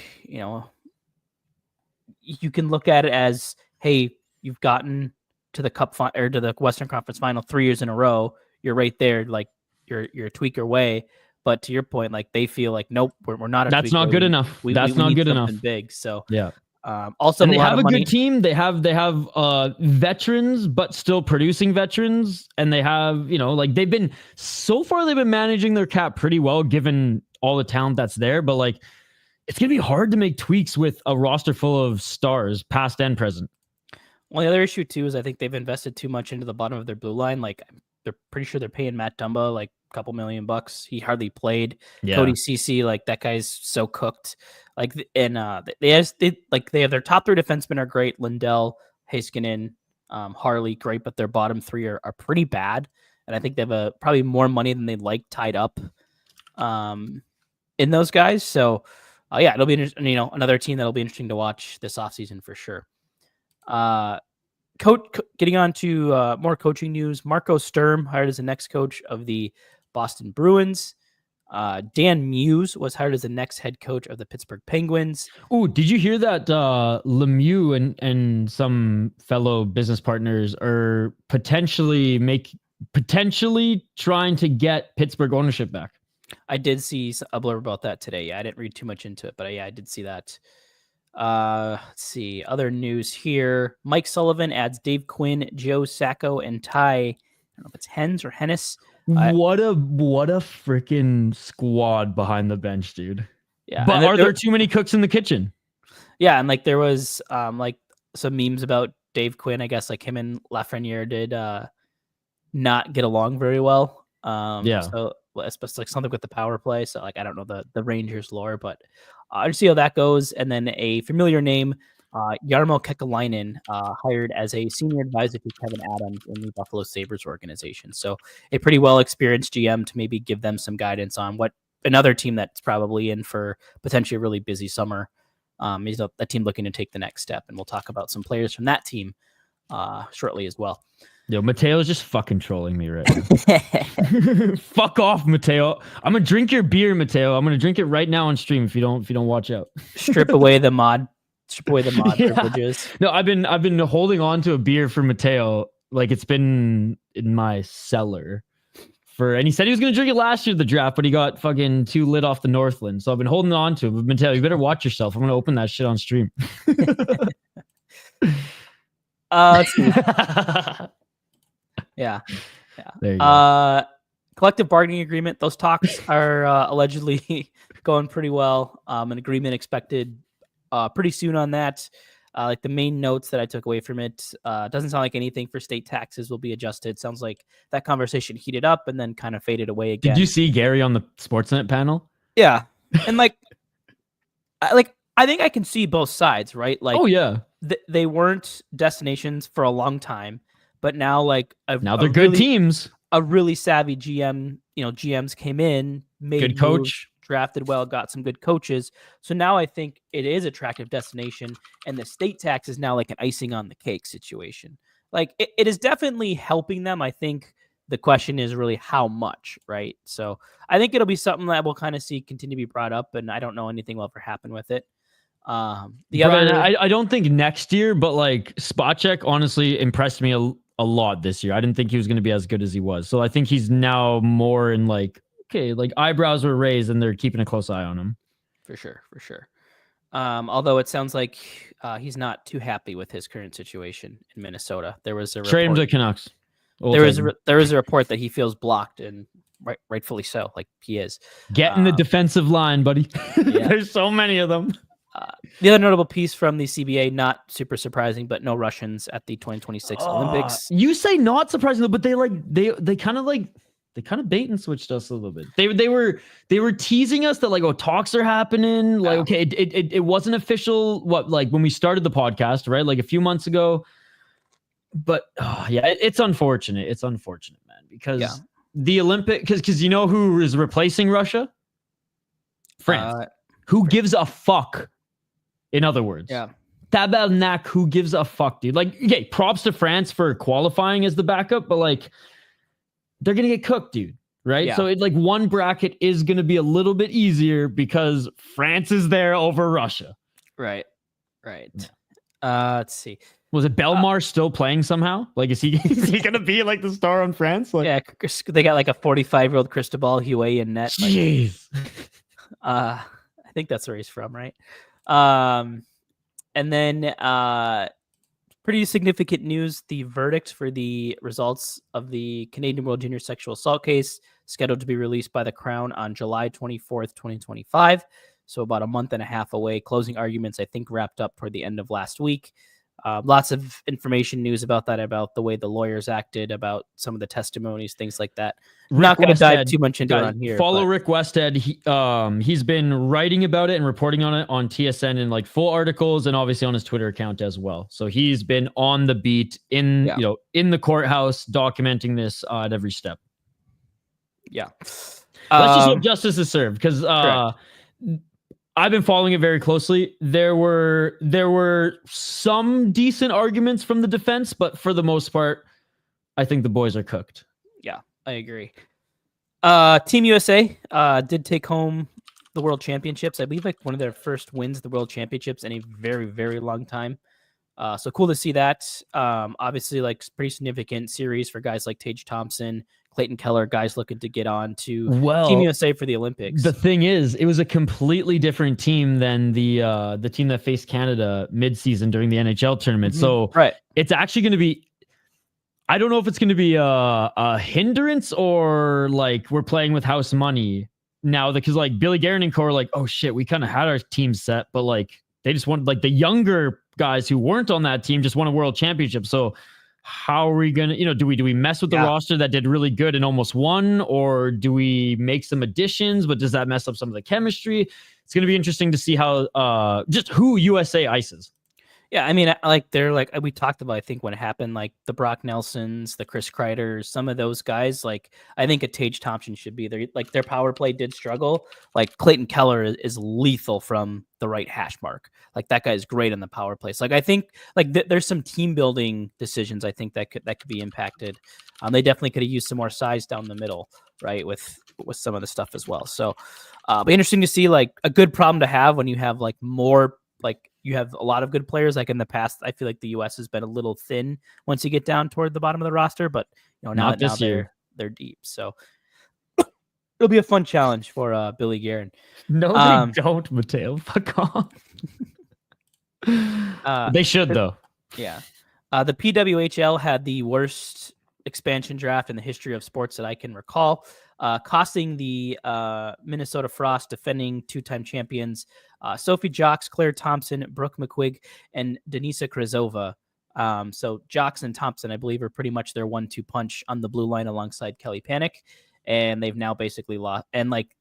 you can look at it as, hey, you've gotten to the cup or to the Western Conference final 3 years in a row. You're right there. Like you're a tweak away. But to your point, like they feel like, nope, we're not. That's not good enough. That's not good enough. Big. So yeah. Also, and they have a good team. They have veterans, but still producing veterans, and they have they've been managing their cap pretty well given all the talent that's there. But like, it's gonna be hard to make tweaks with a roster full of stars, past and present. Well, the other issue too is I think they've invested too much into the bottom of their blue line. Like they're pretty sure they're paying Matt Dumba like a couple $1 million. He hardly played. Yeah. Cody Ceci, like that guy's so cooked. Like, and they have their top 3 defensemen are great. Lindell, Heiskanen, Harley, great, but their bottom 3 are pretty bad. And I think they have probably more money than they'd like tied up in those guys. So it'll be another team that'll be interesting to watch this offseason for sure. Getting on to more coaching news. Marco Sturm hired as the next coach of the Boston Bruins. Dan Muse was hired as the next head coach of the Pittsburgh Penguins. Oh, did you hear that Lemieux and some fellow business partners are potentially trying to get Pittsburgh ownership back? I did see a blurb about that today. Yeah, I didn't read too much into it, but I did see that. Let's see. Other news here. Mike Sullivan adds Dave Quinn, Joe Sacco, and Ty. I don't know if it's Hens or Hennis. What a freaking squad behind the bench, dude. Yeah. But are there too many cooks in the kitchen? Yeah, and like there was like some memes about Dave Quinn. I guess like him and Lafreniere did not get along very well. So especially like something with the power play. So like I don't know the Rangers lore, but I'll see how that goes. And then a familiar name, Jarmo Kekalainen, hired as a senior advisor to Kevin Adams in the Buffalo Sabres organization. So a pretty well-experienced GM to maybe give them some guidance on what another team that's probably in for potentially a really busy summer is a team looking to take the next step. And we'll talk about some players from that team shortly as well. Yo, Mateo's just fucking trolling me right now. Fuck off, Mateo. I'm gonna drink your beer, Mateo. I'm gonna drink it right now on stream if you don't watch out. Strip away the mod privileges. No, I've been holding on to a beer for Mateo. Like it's been in my cellar and he said he was gonna drink it last year at the draft, but he got fucking too lit off the Northland. So I've been holding on to it. But Mateo, you better watch yourself. I'm gonna open that shit on stream. Let's see. Yeah. There you go. Collective bargaining agreement. Those talks are allegedly going pretty well. An agreement expected pretty soon on that. Like the main notes that I took away from it, doesn't sound like anything for state taxes will be adjusted. Sounds like that conversation heated up and then kind of faded away again. Did you see Gary on the Sportsnet panel? Yeah, and I think I can see both sides, right? Like, oh yeah, they weren't destinations for a long time, but now now they're good teams. A really savvy GM, GMs came in, made good coach. Drafted well, got some good coaches. So now I think it is attractive destination, and the state tax is now like an icing on the cake situation. Like it is definitely helping them. I think the question is really how much, right? So I think it'll be something that we'll kind of see continue to be brought up, and I don't know anything will ever happen with it. I don't think next year, but like Spacek honestly impressed me a lot this year. I didn't think he was going to be as good as he was. So I think he's now more in like, okay, like eyebrows were raised and they're keeping a close eye on him. For sure. Although it sounds like he's not too happy with his current situation in Minnesota. There was a trade him to Canucks. There is a report that he feels blocked, and rightfully so. Like he is. Get in the defensive line, buddy. Yeah. There's so many of them. The other notable piece from the CBA, not super surprising, but no Russians at the 2026 Olympics. You say not surprising, but they kind of bait and switched us a little bit. They were teasing us that talks are happening. Like, okay, it wasn't official. When we started the podcast, right? Like a few months ago. But it's unfortunate. It's unfortunate, man, because the Olympic, because you know who is replacing Russia? France. Who gives a fuck? In other words, Tabernac, who gives a fuck, dude? Like, okay, props to France for qualifying as the backup, but they're gonna get cooked, dude. Right? Yeah. So one bracket is gonna be a little bit easier because France is there over Russia. Right. Let's see. Was it Belmar still playing somehow? Is he gonna be the star on France? They got a 45-year-old Cristobal Huey in net. Jeez. I think that's where he's from, right? And then pretty significant news, the verdict for the results of the Canadian World Junior Sexual Assault case scheduled to be released by the Crown on July 24th, 2025. So about a month and a half away. Closing arguments, I think, wrapped up toward the end of last week. Lots of information, news about that, about the way the lawyers acted, about some of the testimonies, things like that. I'm not going to dive too much into it on here. Follow Rick Westhead. He's been writing about it and reporting on it on TSN in full articles and obviously on his Twitter account as well. So he's been on the beat in the courthouse documenting this at every step. Yeah. Let's just hope justice is served because I've been following it very closely. There were some decent arguments from the defense, but for the most part, I think the boys are cooked. Yeah, I agree. Team USA did take home the World Championships. I believe one of their first wins, the World Championships, in a very, very long time. So cool to see that. Obviously, pretty significant series for guys like Tage Thompson, Clayton Keller, guys looking to get on to Team USA for the Olympics. The thing is, it was a completely different team than the team that faced Canada mid-season during the NHL tournament. So it's actually going to be, I don't know if it's going to be a hindrance or we're playing with house money now, because Billy Guerin and co are oh shit, we kind of had our team set, but they just wanted the younger guys who weren't on that team just won a world championship. So how are we gonna, do we mess with the roster that did really good and almost won, or do we make some additions? But does that mess up some of the chemistry? It's gonna be interesting to see how just who USA ices. Yeah, I mean, like they're like we talked about. I think when it happened, like the Brock Nelsons, the Chris Kreiders, some of those guys. Like I think a Tage Thompson should be there. Like their power play did struggle. Like Clayton Keller is lethal from the right hash mark. Like that guy is great on the power play. So like I think like there's some team building decisions. I think that could be impacted. They definitely could have used some more size down the middle, right? With some of the stuff as well. So, be interesting to see. Like a good problem to have when you have like more like. You have a lot of good players. Like in the past, I feel like the U.S. has been a little thin once you get down toward the bottom of the roster. But now they're deep, so it'll be a fun challenge for Billy Guerin. No, they don't, Mateo. Fuck off. They should though. Yeah, the PWHL had the worst expansion draft in the history of sports that I can recall, costing the Minnesota Frost, defending two-time champions, Sophie Jocks, Claire Thompson, Brooke McQuigg, and Denisa Krezova. So Jocks and Thompson, I believe, are pretty much their 1-2 punch on the blue line alongside Kelly Panic, and they've now basically lost. And like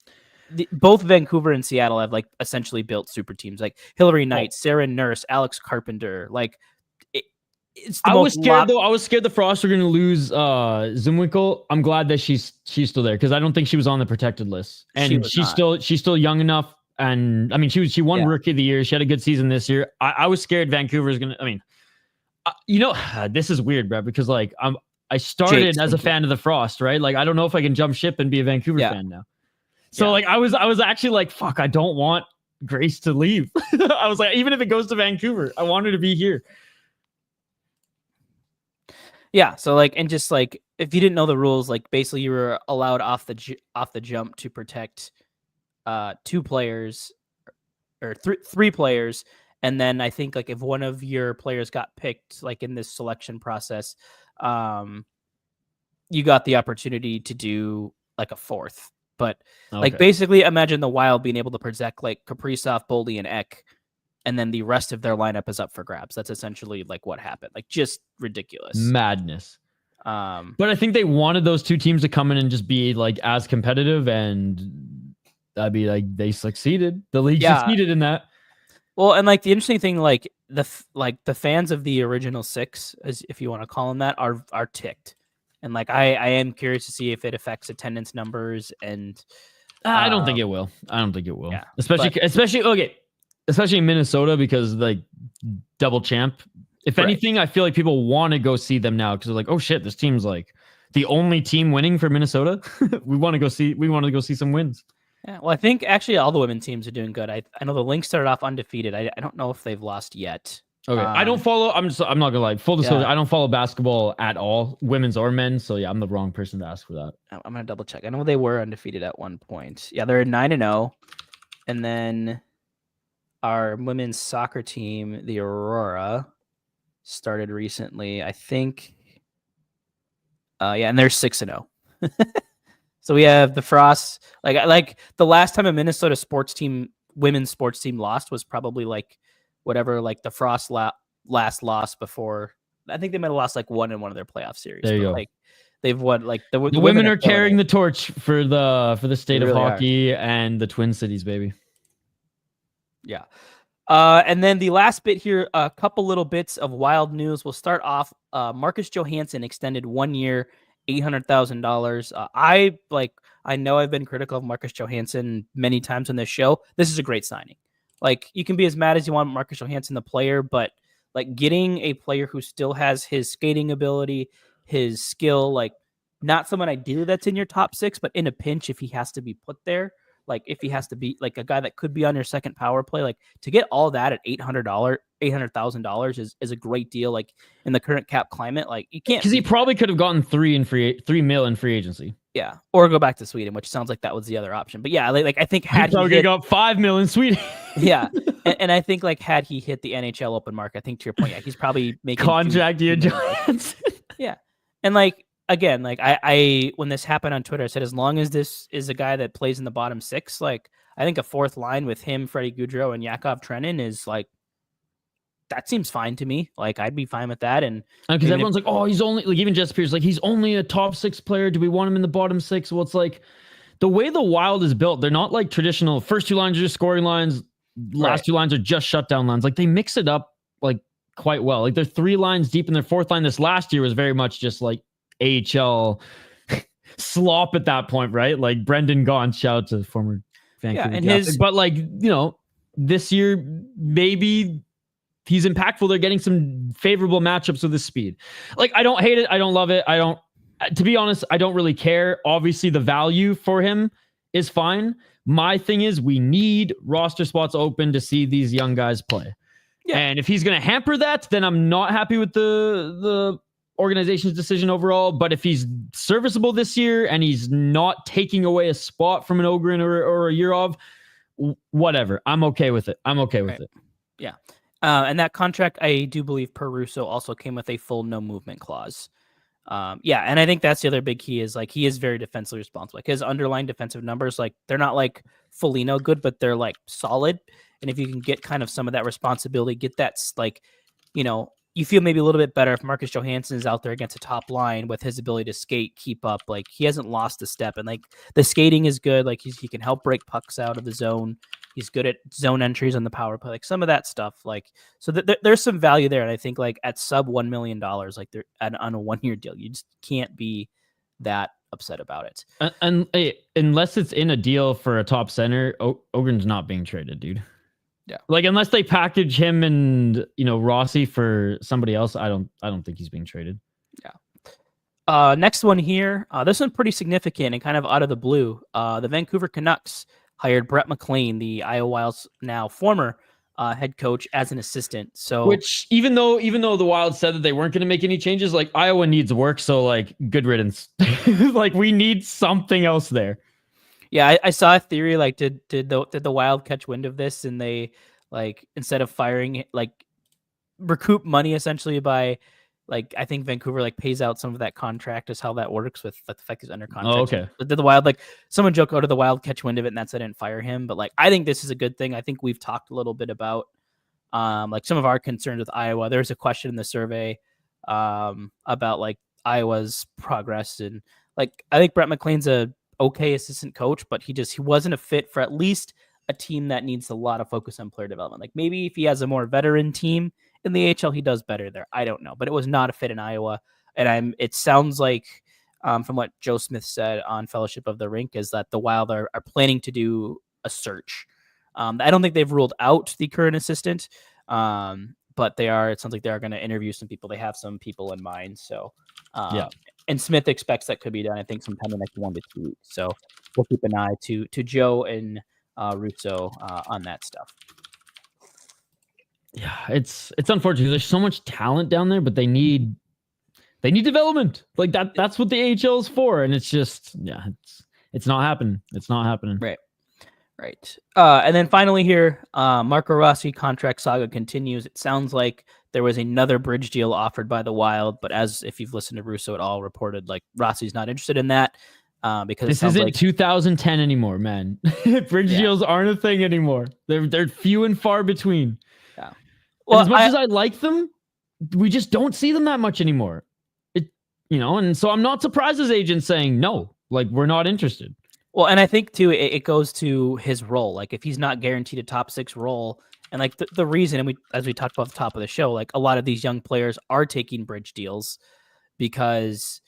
both Vancouver and Seattle have like essentially built super teams, like Hillary Knight, Sarah Nurse, Alex Carpenter. Like I was scared though. I was scared the Frost were going to lose Zumwinkel. I'm glad that she's still there because I don't think she was on the protected list, and she's still young enough. And I mean, she won Rookie of the Year. She had a good season this year. I was scared Vancouver is gonna. I mean, this is weird, bro, because like I started as a fan of the Frost, right? Like I don't know if I can jump ship and be a Vancouver fan now. So like I was actually like, fuck, I don't want Grace to leave. I was like, even if it goes to Vancouver, I want her to be here. Yeah, so like, and just like, if you didn't know the rules, like basically you were allowed off the jump to protect 2 players or three players, and then I think like if one of your players got picked, like in this selection process, you got the opportunity to do like a 4th. But like basically, imagine the Wild being able to protect like Kaprizov, Boldy, and Ek. And then the rest of their lineup is up for grabs. That's essentially like what happened. Like just ridiculous madness. But I think they wanted those 2 teams to come in and just be like as competitive, and that'd be like they succeeded. The league succeeded in that. Well, and like the interesting thing, like the fans of the original 6, as if you want to call them that, are ticked. And like I am curious to see if it affects attendance numbers. And I don't think it will. Yeah, especially in Minnesota, because like double champ. If anything, I feel like people want to go see them now because they're like, oh shit, this team's like the only team winning for Minnesota. we want to go see some wins. Yeah, well, I think actually all the women teams are doing good. I know the Lynx started off undefeated. I don't know if they've lost yet. Okay, I don't follow. I'm not gonna lie. Full disclosure, I don't follow basketball at all, women's or men's. So yeah, I'm the wrong person to ask for that. I'm gonna double check. I know they were undefeated at one point. Yeah, they're 9-0, and then our women's soccer team, the Aurora, started recently, I think. And they're 6-0. So we have the Frost. Like the last time a Minnesota women's sports team lost was probably like whatever, like the Frost last loss before. I think they might have lost like 1 in one of their playoff series. There you go. Like they've won. Like the women are carrying the torch for the state of hockey and the Twin Cities, baby. Yeah. And then the last bit here, a couple little bits of Wild news. We'll start off. Marcus Johansson extended 1 year, $800,000. I know I've been critical of Marcus Johansson many times on this show. This is a great signing. Like you can be as mad as you want Marcus Johansson, the player, but like getting a player who still has his skating ability, his skill, like not someone ideally that's in your top 6, but in a pinch, if he has to be put there, like if he has to be like a guy that could be on your second power play, like to get all that at $800,000 is a great deal. Like in the current cap climate, like you can't, because he probably could have gotten $3 million in free agency. Yeah, or go back to Sweden, which sounds like that was the other option. But yeah, like I think had he got $5 million in Sweden. Yeah, and I think like had he hit the NHL open mark, I think to your point, yeah, he's probably making contract year Johansson. Yeah, and like again, like I when this happened on Twitter, I said as long as this is a guy that plays in the bottom 6, like I think a 4th line with him, Freddie Gaudreau, and Yakov Trenin is like that seems fine to me. Like I'd be fine with that. And because everyone's like, oh, he's only like even Jess Pierce, like he's only a top 6 player. Do we want him in the bottom 6? Well, it's like the way the Wild is built, they're not like traditional first 2 lines are just scoring lines, last 2 lines are just shutdown lines. Like they mix it up like quite well. Like they're 3 lines deep, and their 4th line this last year was very much just like AHL slop at that point, right? Like Brendan Gaunce, shout out to former Vancouver. Yeah, and but like, this year maybe he's impactful. They're getting some favorable matchups with his speed. Like, I don't hate it. I don't love it. To be honest, I don't really care. Obviously, the value for him is fine. My thing is, we need roster spots open to see these young guys play. Yeah. And if he's going to hamper that, then I'm not happy with the organization's decision overall. But if he's serviceable this year and he's not taking away a spot from an Ogren or a Yurov, whatever. I'm okay with it. Yeah. And that contract, I do believe, per Russo, also came with a full no movement clause. And I think that's the other big key is like he is very defensively responsible. Like his underlying defensive numbers, like they're not like Foligno good, but they're like solid. And if you can get kind of some of that responsibility, get that like, you feel maybe a little bit better if Marcus Johansson is out there against a top line with his ability to skate, keep up. Like he hasn't lost a step, and like the skating is good. Like he can help break pucks out of the zone. He's good at zone entries on the power play, like some of that stuff. Like, so there's some value there. And I think like at sub $1 million, like they're on a 1-year deal, you just can't be that upset about it. And unless it's in a deal for a top center, Ogren's not being traded, dude. Yeah. Like unless they package him and Rossi for somebody else, I don't think he's being traded. Yeah. Next one here. This one pretty significant and kind of out of the blue. The Vancouver Canucks hired Brett McLean, the Iowa Wild's now former head coach, as an assistant. So, which even though the Wild said that they weren't going to make any changes, like Iowa needs work, so like good riddance. Like we need something else there. Yeah, I saw a theory like did the Wild catch wind of this and they like instead of firing like recoup money essentially by like I think Vancouver like pays out some of that contract is how that works with the fact he's under contract. Oh, okay. But did the Wild like someone joke out of the Wild catch wind of it and that's I didn't fire him. But like I think this is a good thing. I think we've talked a little bit about like some of our concerns with Iowa. There's a question in the survey about like Iowa's progress and like I think Brett McLean's a okay assistant coach, but he wasn't a fit for at least a team that needs a lot of focus on player development. Like maybe if he has a more veteran team in the AHL, he does better there. I don't know, but it was not a fit in Iowa. And it sounds like from what Joe Smith said on Fellowship of the Rink is that the Wild are planning to do a search. I don't think they've ruled out the current assistant, but it sounds like they are going to interview some people. They have some people in mind. So yeah. And Smith expects that could be done, I think, sometime in the next 1 to 2 weeks. So we'll keep an eye to Joe and Russo on that stuff. Yeah, it's unfortunate. There's so much talent down there, but they need development. Like that's what the AHL is for, and it's just it's not happening. It's not happening. Right. And then finally here, Marco Rossi contract saga continues. It sounds like there was another bridge deal offered by the Wild, but as if you've listened to Russo at all, reported like Rossi's not interested in that because this isn't like 2010 anymore, man. Bridge deals aren't a thing anymore. They're few and far between. Yeah. Well, as much as I like them, we just don't see them that much anymore. And so I'm not surprised as agents saying no, like we're not interested. Well, and I think too, it goes to his role. Like if he's not guaranteed a top 6 role, and like the reason, and as we talked about at the top of the show, like a lot of these young players are taking bridge deals because,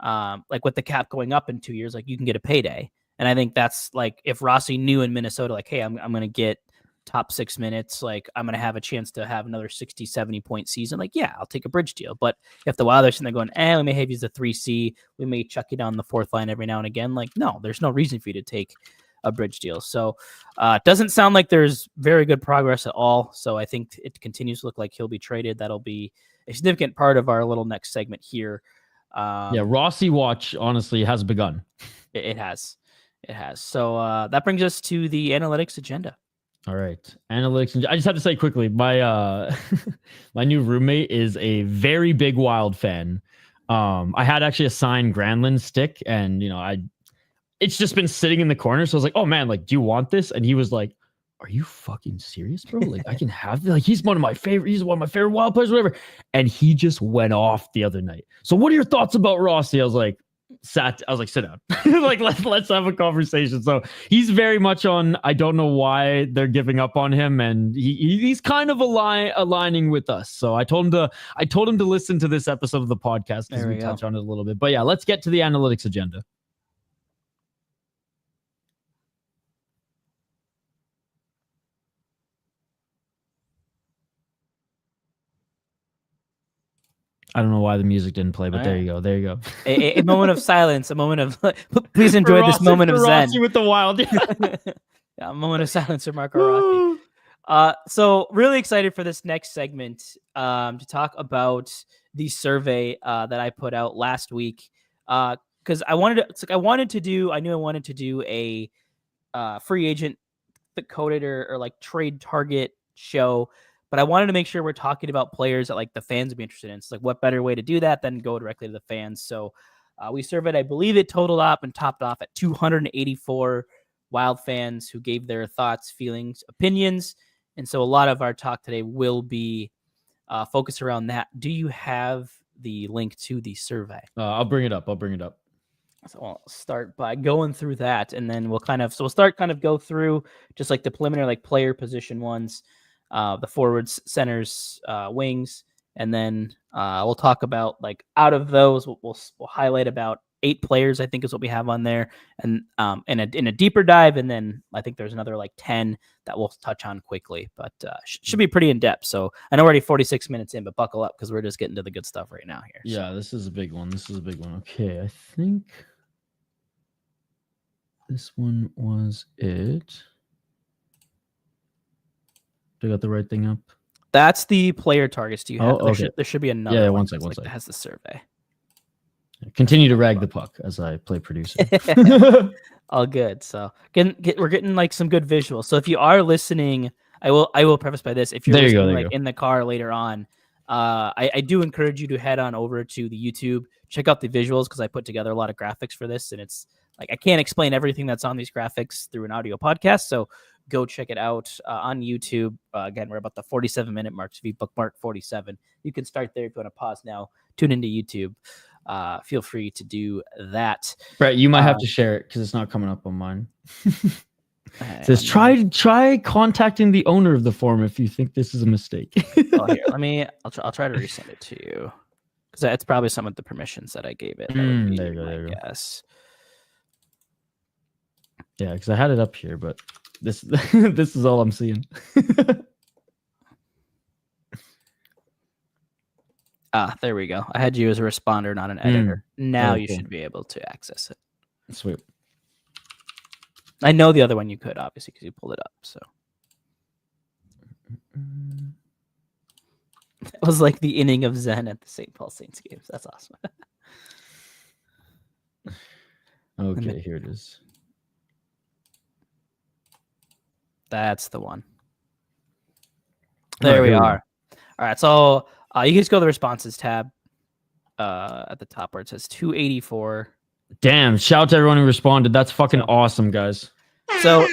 like with the cap going up in 2 years, like you can get a payday. And I think that's like if Rossi knew in Minnesota, like, hey, I'm going to get top 6 minutes, like I'm going to have a chance to have another 60, 70 point season. Like, yeah, I'll take a bridge deal. But if the Wild are sitting there going, we may have you as a 3C, we may chuck you down the 4th line every now and again. Like, no, there's no reason for you to take a bridge deal. So it doesn't sound like there's very good progress at all. So I think it continues to look like he'll be traded. That'll be a significant part of our little next segment here. Rossi watch honestly has begun. It has. So that brings us to the analytics agenda. All right. Analytics. I just have to say quickly, my my new roommate is a very big Wild fan. I had actually a signed Granlund stick and it's just been sitting in the corner. So I was like, oh man, like, do you want this? And he was like, are you fucking serious, bro? Like I can have this. Like he's one of my favorite Wild players, whatever. And he just went off the other night. So what are your thoughts about Rossi? I was like, I was like, sit down. Like, let's have a conversation. So he's very much on, I don't know why they're giving up on him, and he's kind of aligning with us. So I told him to listen to this episode of the podcast because we touch on it a little bit. But yeah, let's get to the analytics agenda. I don't know why the music didn't play, but there you go. There you go. A moment of silence. A moment of please enjoy this moment of zen. Rossi with the Wild. Yeah, a moment of silence for Marco Rossi. So really excited for this next segment to talk about the survey that I put out last week because I wanted to do a free agent coded or like trade target show. But I wanted to make sure we're talking about players that like the fans would be interested in. It's like, what better way to do that than go directly to the fans? So we surveyed, I believe it totaled up and topped off at 284 Wild fans who gave their thoughts, feelings, opinions. And so a lot of our talk today will be focused around that. Do you have the link to the survey? I'll bring it up. So I'll start by going through that, and then we'll go through just like the preliminary like player position ones. The forwards, centers, wings, and then we'll talk about like out of those, we'll highlight about 8 players. I think is what we have on there, and in a deeper dive, and then I think there's another like 10 that we'll touch on quickly, but should be pretty in depth. So I know we're already 46 minutes in, but buckle up because we're just getting to the good stuff right now here. Yeah, so. This is a big one. Okay, I think this one was it. I got the right thing up. That's the player targets. Do you have? Okay. There should be another. Yeah, one second. That has the survey. Continue to rag the puck as I play producer. All good. So we're getting like some good visuals. So if you are listening, I will preface by this. If you're listening in the car later on, I do encourage you to head on over to the YouTube, check out the visuals because I put together a lot of graphics for this, and it's like I can't explain everything that's on these graphics through an audio podcast. So go check it out on YouTube. Again, we're about the 47-minute mark. So if you bookmark 47, you can start there. If you want to pause now, tune into YouTube. Feel free to do that. Brett, you might have to share it because it's not coming up on mine. It says try contacting the owner of the forum if you think this is a mistake. Here, I'll try to resend it to you because it's probably some of the permissions that I gave it. There you go. Yes. Yeah, because I had it up here, but this this is all I'm seeing. There we go. I had you as a responder, not an editor. Now you should be able to access it. Sweet. I know the other one you could, obviously, because you pulled it up. So it was like the inning of Zen at the St. Paul Saints games. That's awesome. Okay, here it is. That's the one. There we are. All right, so you can just go to the responses tab at the top where it says 284. Damn, shout out to everyone who responded. That's fucking awesome, guys. So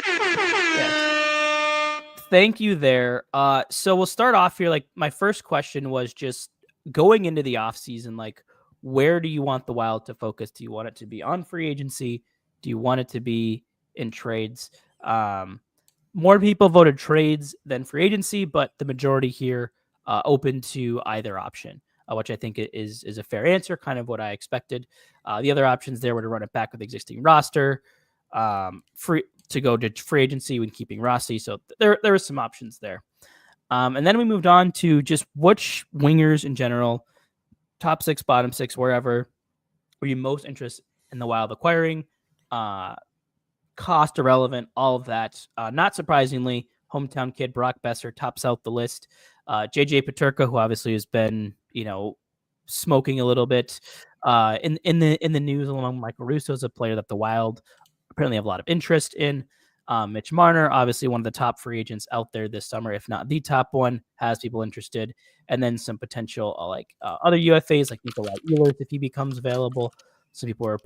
yes. Thank you there. So we'll start off here. Like my first question was just going into the offseason, like where do you want the Wild to focus? Do you want it to be on free agency? Do you want it to be in trades? More people voted trades than free agency, but the majority here open to either option, which I think is a fair answer, kind of what I expected. The other options there were to run it back with the existing roster, to go to free agency when keeping Rossi. So there were some options there. And then we moved on to just which wingers in general, top 6, bottom 6, wherever, were you most interested in the Wild acquiring? Cost irrelevant, all of that. Not surprisingly, hometown kid Brock Besser tops out the list. JJ Peterka, who obviously has been, smoking a little bit in the news along with Michael Russo, is a player that the Wild apparently have a lot of interest in. Mitch Marner, obviously one of the top free agents out there this summer, if not the top one, has people interested. And then some potential other UFAs like Nikolai Ehlers if he becomes available. Some people are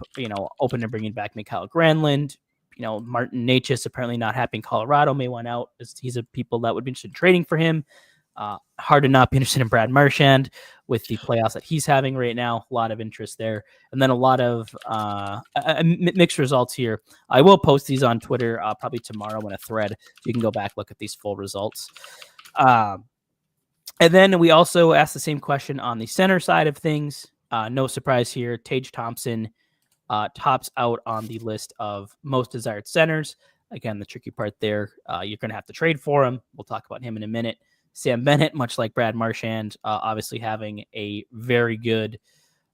open to bringing back Mikael Granlund. Martin Necas apparently not happy in Colorado, may want out. He's a people that would be interested in trading for him. Hard to not be interested in Brad Marchand with the playoffs that he's having right now. A lot of interest there. And then a lot of mixed results here. I will post these on Twitter probably tomorrow in a thread. So you can go back, look at these full results. And then we also asked the same question on the center side of things. No surprise here. Tage Thompson tops out on the list of most desired centers. Again, the tricky part there, you're going to have to trade for him. We'll talk about him in a minute. Sam Bennett, much like Brad Marchand, obviously having a very good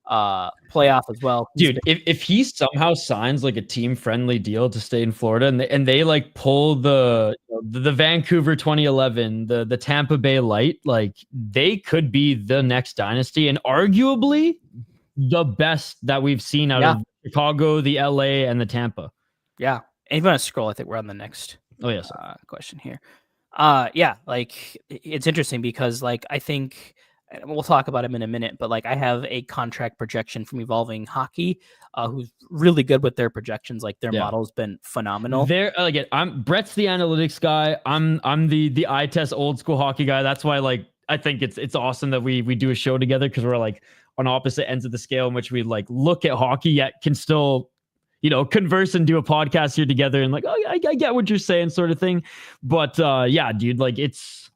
playoff as well. Dude, if he somehow signs like a team-friendly deal to stay in Florida and they like pull the Vancouver 2011, the Tampa Bay Light, like they could be the next dynasty and arguably the best that we've seen out of Chicago, the LA, and the Tampa. Yeah. And if you want to scroll, I think we're on the next question here. Like it's interesting because like I think we'll talk about him in a minute, but like I have a contract projection from Evolving Hockey, who's really good with their projections. Like their model's been phenomenal. Again, Brett's the analytics guy. I'm the eye test old school hockey guy. That's why like I think it's awesome that we do a show together because we're like on opposite ends of the scale in which we like look at hockey yet can still converse and do a podcast here together and like, oh, I get what you're saying sort of thing. But dude, like it's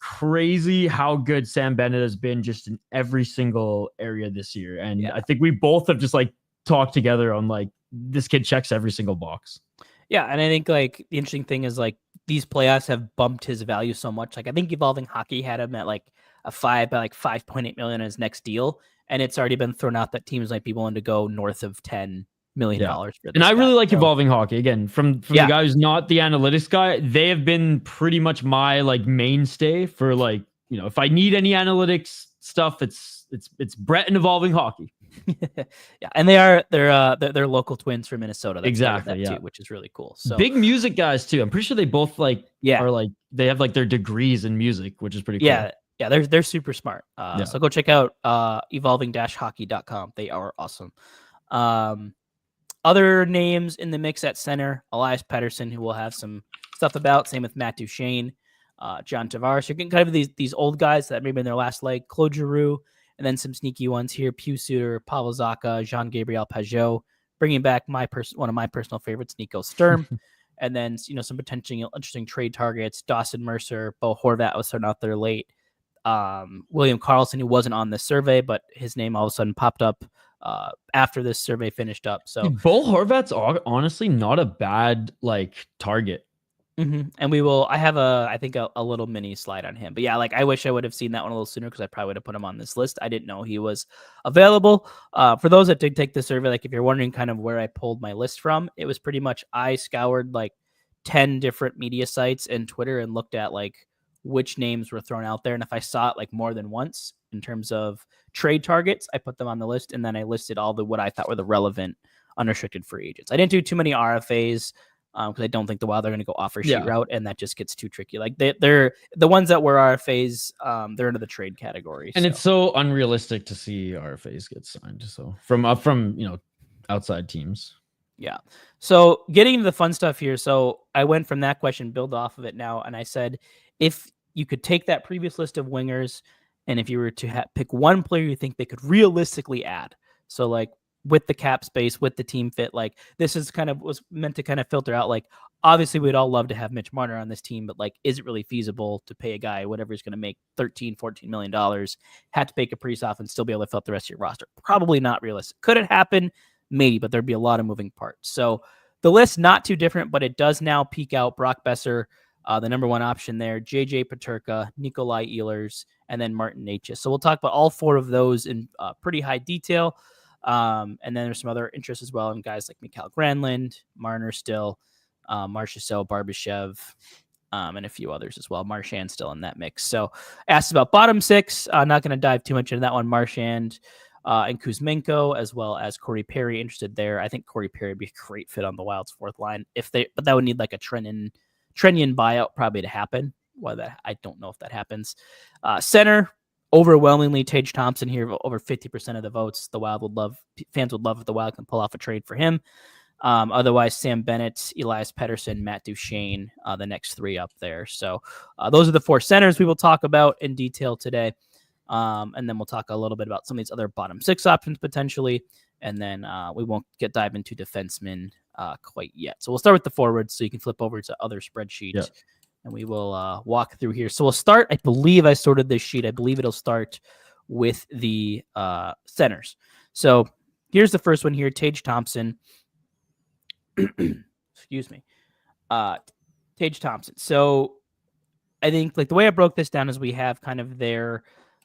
crazy how good Sam Bennett has been just in every single area this year. And I think we both have just like talked together on like, this kid checks every single box. Yeah. And I think like the interesting thing is like these playoffs have bumped his value so much. Like I think Evolving Hockey had him at like a 5.8 million on his next deal. And it's already been thrown out that teams might be willing to go north of $10 million for this. And I really like Evolving Hockey. Again, from the guy who's not the analytics guy, they have been pretty much my like mainstay for like, if I need any analytics stuff, it's Brett and Evolving Hockey. And they're local twins from Minnesota. Exactly. Too, which is really cool. So big music guys too. I'm pretty sure they both are like they have like their degrees in music, which is pretty cool. Yeah, they're super smart. So go check out evolving-hockey.com. They are awesome. Other names in the mix at center, Elias Pettersson, who we'll have some stuff about. Same with Matt Duchene, John Tavares. You're getting kind of these old guys that maybe in their last leg, Claude Giroux, and then some sneaky ones here, Pius Suter, Pavel Zacha, Jean-Gabriel Pageau, bringing back one of my personal favorites, Nico Sturm. And then, some potentially interesting trade targets, Dawson Mercer, Bo Horvat was thrown out there late. William Karlsson, who wasn't on this survey, but his name all of a sudden popped up after this survey finished up. So Bo Horvat's honestly not a bad like target. And I have I think a little mini slide on him, but yeah, like I wish I would have seen that one a little sooner because I probably would have put him on this list. I didn't know he was available. For those that did take the survey, like if you're wondering kind of where I pulled my list from, it was pretty much I scoured like 10 different media sites and Twitter and looked at like which names were thrown out there. And if I saw it like more than once in terms of trade targets, I put them on the list. And then I listed all what I thought were the relevant unrestricted free agents. I didn't do too many RFAs because I don't think the Wild are going to go offer sheet route. And that just gets too tricky. Like they're the ones that were RFAs, they're into the trade category. And it's so unrealistic to see RFAs get signed. So from outside teams. Yeah. So getting into the fun stuff here. So I went from that question, build off of it now. And I said, if you could take that previous list of wingers, and if you were to pick one player you think they could realistically add, so like with the cap space, with the team fit, like this is was meant to kind of filter out, like obviously we'd all love to have Mitch Marner on this team, but like, is it really feasible to pay a guy whatever he's going to make $13-14 million, had to pay Kaprizov and still be able to fill out the rest of your roster? Probably not realistic. Could it happen? Maybe, but there'd be a lot of moving parts. So the list not too different, but it does now peak out Brock Besser, the number one option there, JJ Peterka, Nikolai Ehlers, and then Martin Necas. So we'll talk about all four of those in pretty high detail. And then there's some other interests as well in guys like Mikael Granlund, Marner still, Marchessault, Barbashev, and a few others as well. Marchand still in that mix. So asked about bottom six. Not going to dive too much into that one. Marchand and Kuzmenko, as well as Corey Perry interested there. I think Corey Perry would be a great fit on the Wild's fourth line but that would need like a Trennian buyout probably to happen. I don't know if that happens. Center, overwhelmingly Tage Thompson here, over 50% of the votes. Fans would love if the Wild can pull off a trade for him. Otherwise, Sam Bennett, Elias Pettersson, Matt Duchene, the next 3 up there. So those are the 4 centers we will talk about in detail today. And then we'll talk a little bit about some of these other bottom 6 options potentially. And then we won't dive into defensemen quite yet. So we'll start with the forwards so you can flip over to other spreadsheets. And we will walk through here. So we'll start, I believe I sorted this sheet. I believe it'll start with the centers. So here's the first one here, Tage Thompson. Excuse me. Tage Thompson. So I think like the way I broke this down is we have kind of their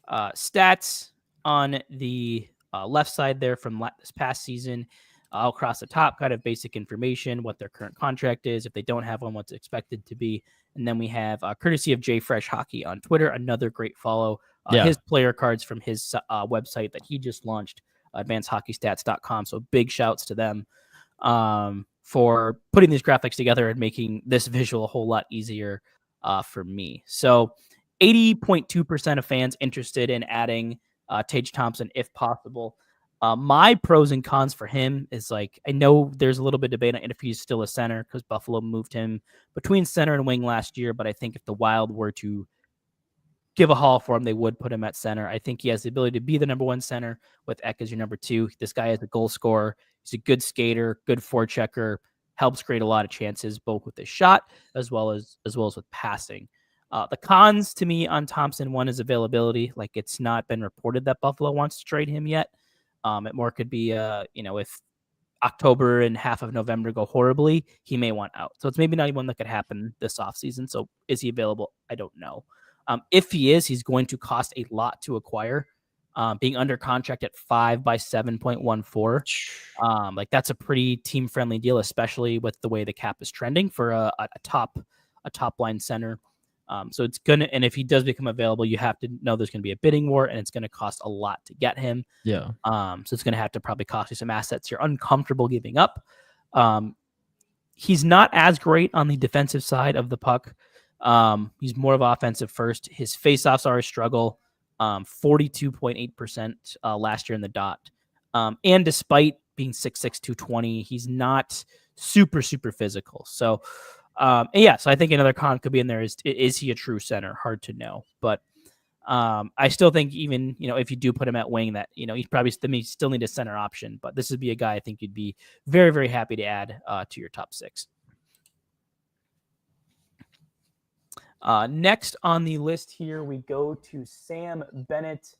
stats on the left side there from this past season. Across the top, kind of basic information, what their current contract is. If they don't have one, what's expected to be. And then we have courtesy of J Fresh Hockey on Twitter, another great follow. His player cards from his website that he just launched, advancedhockeystats.com. So big shouts to them for putting these graphics together and making this visual a whole lot easier for me. So 80.2% of fans interested in adding Tage Thompson if possible. My pros and cons for him is like, I know there's a little bit of debate on if he's still a center because Buffalo moved him between center and wing last year. But I think if the Wild were to give a haul for him, they would put him at center. I think he has the ability to be the number 1 center with Ek as your number 2. This guy is a goal scorer. He's a good skater, good forechecker, helps create a lot of chances, both with his shot as well as with passing. The cons to me on Thompson, one is availability. Like it's not been reported that Buffalo wants to trade him yet. It more could be, if October and half of November go horribly, he may want out. So it's maybe not even one that could happen this offseason. So is he available? I don't know. If he is, he's going to cost a lot to acquire. Being under contract at 5 by 7.14. Like that's a pretty team friendly deal, especially with the way the cap is trending for a top line center. So it's gonna, and if he does become available, you have to know there's gonna be a bidding war, and it's gonna cost a lot to get him. Yeah. So it's gonna have to probably cost you some assets you're uncomfortable giving up. He's not as great on the defensive side of the puck. He's more of offensive first. His faceoffs are a struggle. 42.8% last year in the dot. And despite being 6'6", 220, he's not super physical. So. So I think another con could be in there is he a true center? Hard to know, but I still think even if you do put him at wing, that he's probably still need a center option. But this would be a guy I think you'd be very happy to add to your top 6. Next on the list here we go to Sam Bennett.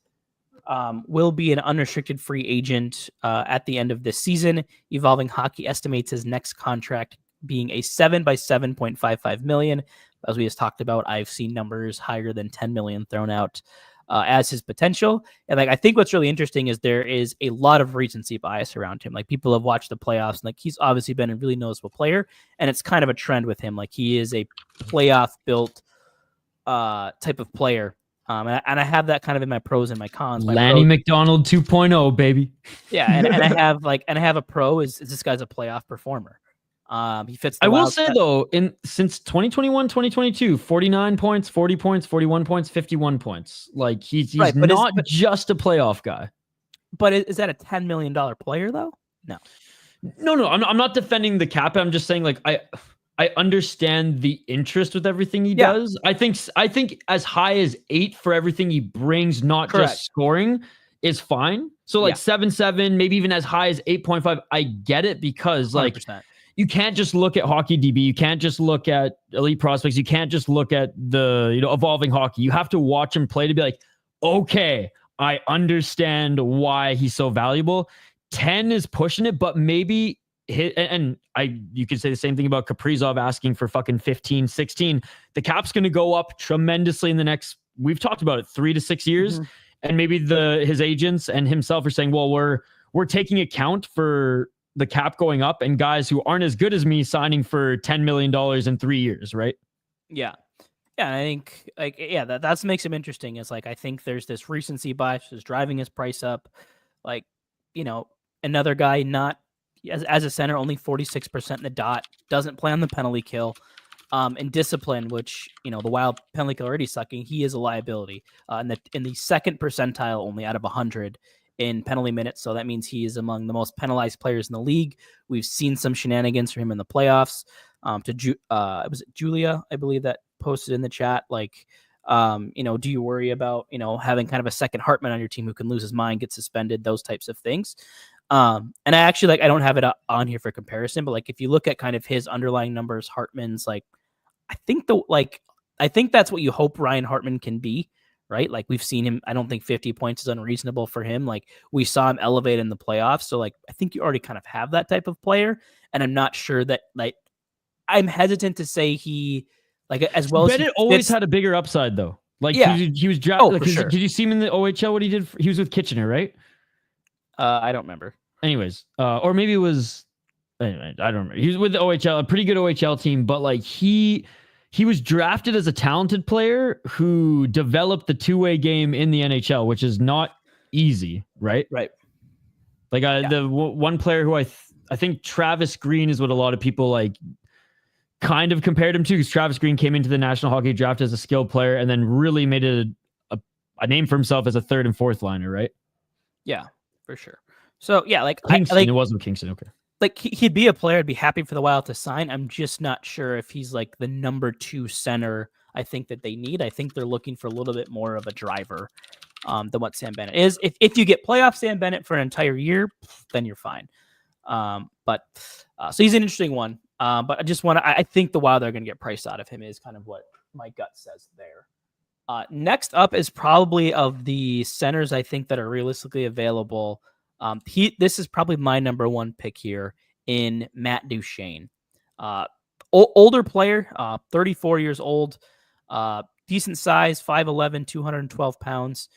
Will be an unrestricted free agent at the end of this season. Evolving Hockey estimates his next contract being a 7 by 7.55 million. As we just talked about, I've seen numbers higher than 10 million thrown out as his potential. And I think what's really interesting is there is a lot of recency bias around him. Like people have watched the playoffs, and he's obviously been a really noticeable player, and it's kind of a trend with him. Like he is a playoff built type of player. And I have that kind of in my pros and my cons. Lanny McDonald 2.0, baby. Yeah, and I have a pro is this guy's a playoff performer. He fits. I will say though, since 2021, 2022, 49 points, 40 points, 41 points, 51 points. Like he's right, not just a playoff guy. But is that a $10 million player though? No. I'm not defending the cap. I'm just saying like I understand the interest with everything he does. I think as high as 8 for everything he brings, not just scoring, is fine. So like 7.7, maybe even as high as 8.5. I get it because like 100%. You can't just look at Hockey DB. You can't just look at elite prospects. You can't just look at the evolving hockey. You have to watch him play to be like, okay, I understand why he's so valuable. 10 is pushing it, but maybe you could say the same thing about Kaprizov asking for fucking 15, 16. The cap's going to go up tremendously in the next, we've talked about it, 3 to 6 years. Mm-hmm. And maybe his agents and himself are saying, well, we're taking account for the cap going up and guys who aren't as good as me signing for $10 million in 3 years, right? Yeah. Yeah, I think that makes him interesting. Is I think there's this recency bias is driving his price up. Another guy not as a center, only 46% in the dot, doesn't play on the penalty kill. And discipline, which the Wild penalty kill already sucking, he is a liability. In the second percentile only out of 100 in penalty minutes. So that means he is among the most penalized players in the league. We've seen some shenanigans from him in the playoffs. Was it Julia, I believe, that posted in the chat, like, do you worry about, having kind of a second Hartman on your team who can lose his mind, get suspended, those types of things. And I actually, I don't have it on here for comparison, but like, if you look at kind of his underlying numbers, Hartman's like, I think that's what you hope Ryan Hartman can be, right? Like, we've seen him. I don't think 50 points is unreasonable for him. Like, we saw him elevate in the playoffs. So like, I think you already kind of have that type of player. And I'm not sure that, like, I'm hesitant to say he, like, as well Bennett always had a bigger upside though. Like, yeah, he was drafted. Like, sure. Did you see him in the OHL? What he did? He was with Kitchener, right? I don't remember. Anyways, or maybe it was. Anyway, I don't remember. He was with the OHL, a pretty good OHL team, but like he was drafted as a talented player who developed the two-way game in the NHL, which is not easy, right? Right. Like the one player who I think Travis Green is what a lot of people like kind of compared him to, because Travis Green came into the National Hockey Draft as a skilled player and then really made it a name for himself as a third and fourth liner, right? Yeah, for sure. So yeah, like Kingston, it wasn't Kingston, okay. Like he'd be a player I'd be happy for the Wild to sign. I'm just not sure if he's like the number 2 center I think that they need. I think they're looking for a little bit more of a driver than what Sam Bennett is. If you get playoff Sam Bennett for an entire year, then you're fine. So he's an interesting one. But I think the Wild are going to get priced out of him is kind of what my gut says there. Next up is probably of the centers I think that are realistically available. This is probably my number 1 pick here in Matt Duchene. Older player, 34 years old, decent size, 5'11", 212 pounds.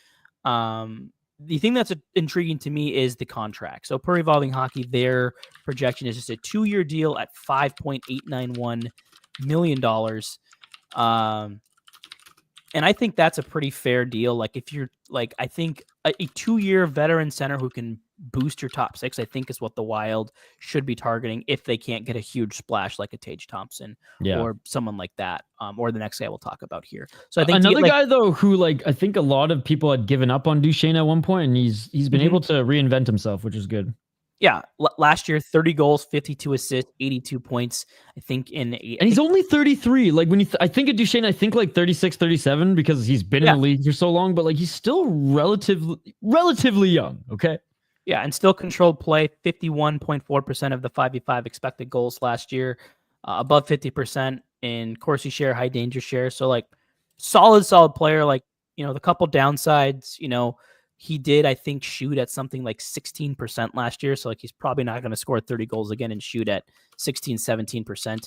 The thing that's intriguing to me is the contract. So per Evolving Hockey, their projection is just a 2-year deal at $5.891 million. And I think that's a pretty fair deal. Like, if you're like, I think a 2-year veteran center who can boost your top 6, I think is what the Wild should be targeting if they can't get a huge splash like a Tage Thompson or someone like that, or the next guy we'll talk about here. So I think another guy though who, like, I think a lot of people had given up on Duchene at one point, and he's been able to reinvent himself, which is good. Yeah, last year 30 goals, 52 assists, 82 points. I think and he's only 33. Like, when I think of Duchene, I think like 36, 37 because he's been in the league for so long. But like, he's still relatively young. Okay. Yeah, and still controlled play. 51.4% of the 5v5 expected goals last year, above 50% in Corsi share, high danger share. So like, solid player. Like, the couple downsides, he did, I think, shoot at something like 16% last year. So like, he's probably not going to score 30 goals again and shoot at 16, 17%.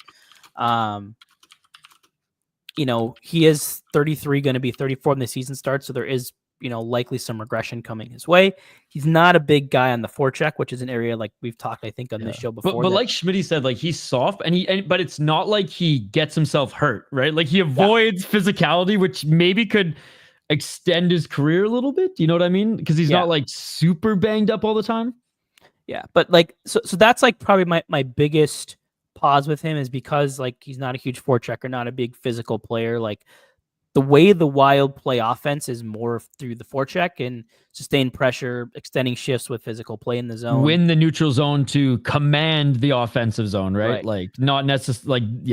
He is 33, going to be 34 when the season starts. So there is, likely some regression coming his way. He's not a big guy on the forecheck, which is an area like we've talked, I think, on this show before. But like Schmitty said, like, he's soft but it's not like he gets himself hurt, right? Like, he avoids physicality, which maybe could extend his career a little bit. You know what I mean? Because he's not like super banged up all the time. Yeah, but like, so that's like probably my biggest pause with him, is because like, he's not a huge forechecker, not a big physical player. Like, the way the Wild play offense is more through the forecheck and sustained pressure, extending shifts with physical play in the zone. Win the neutral zone to command the offensive zone, right? Like, not necessarily,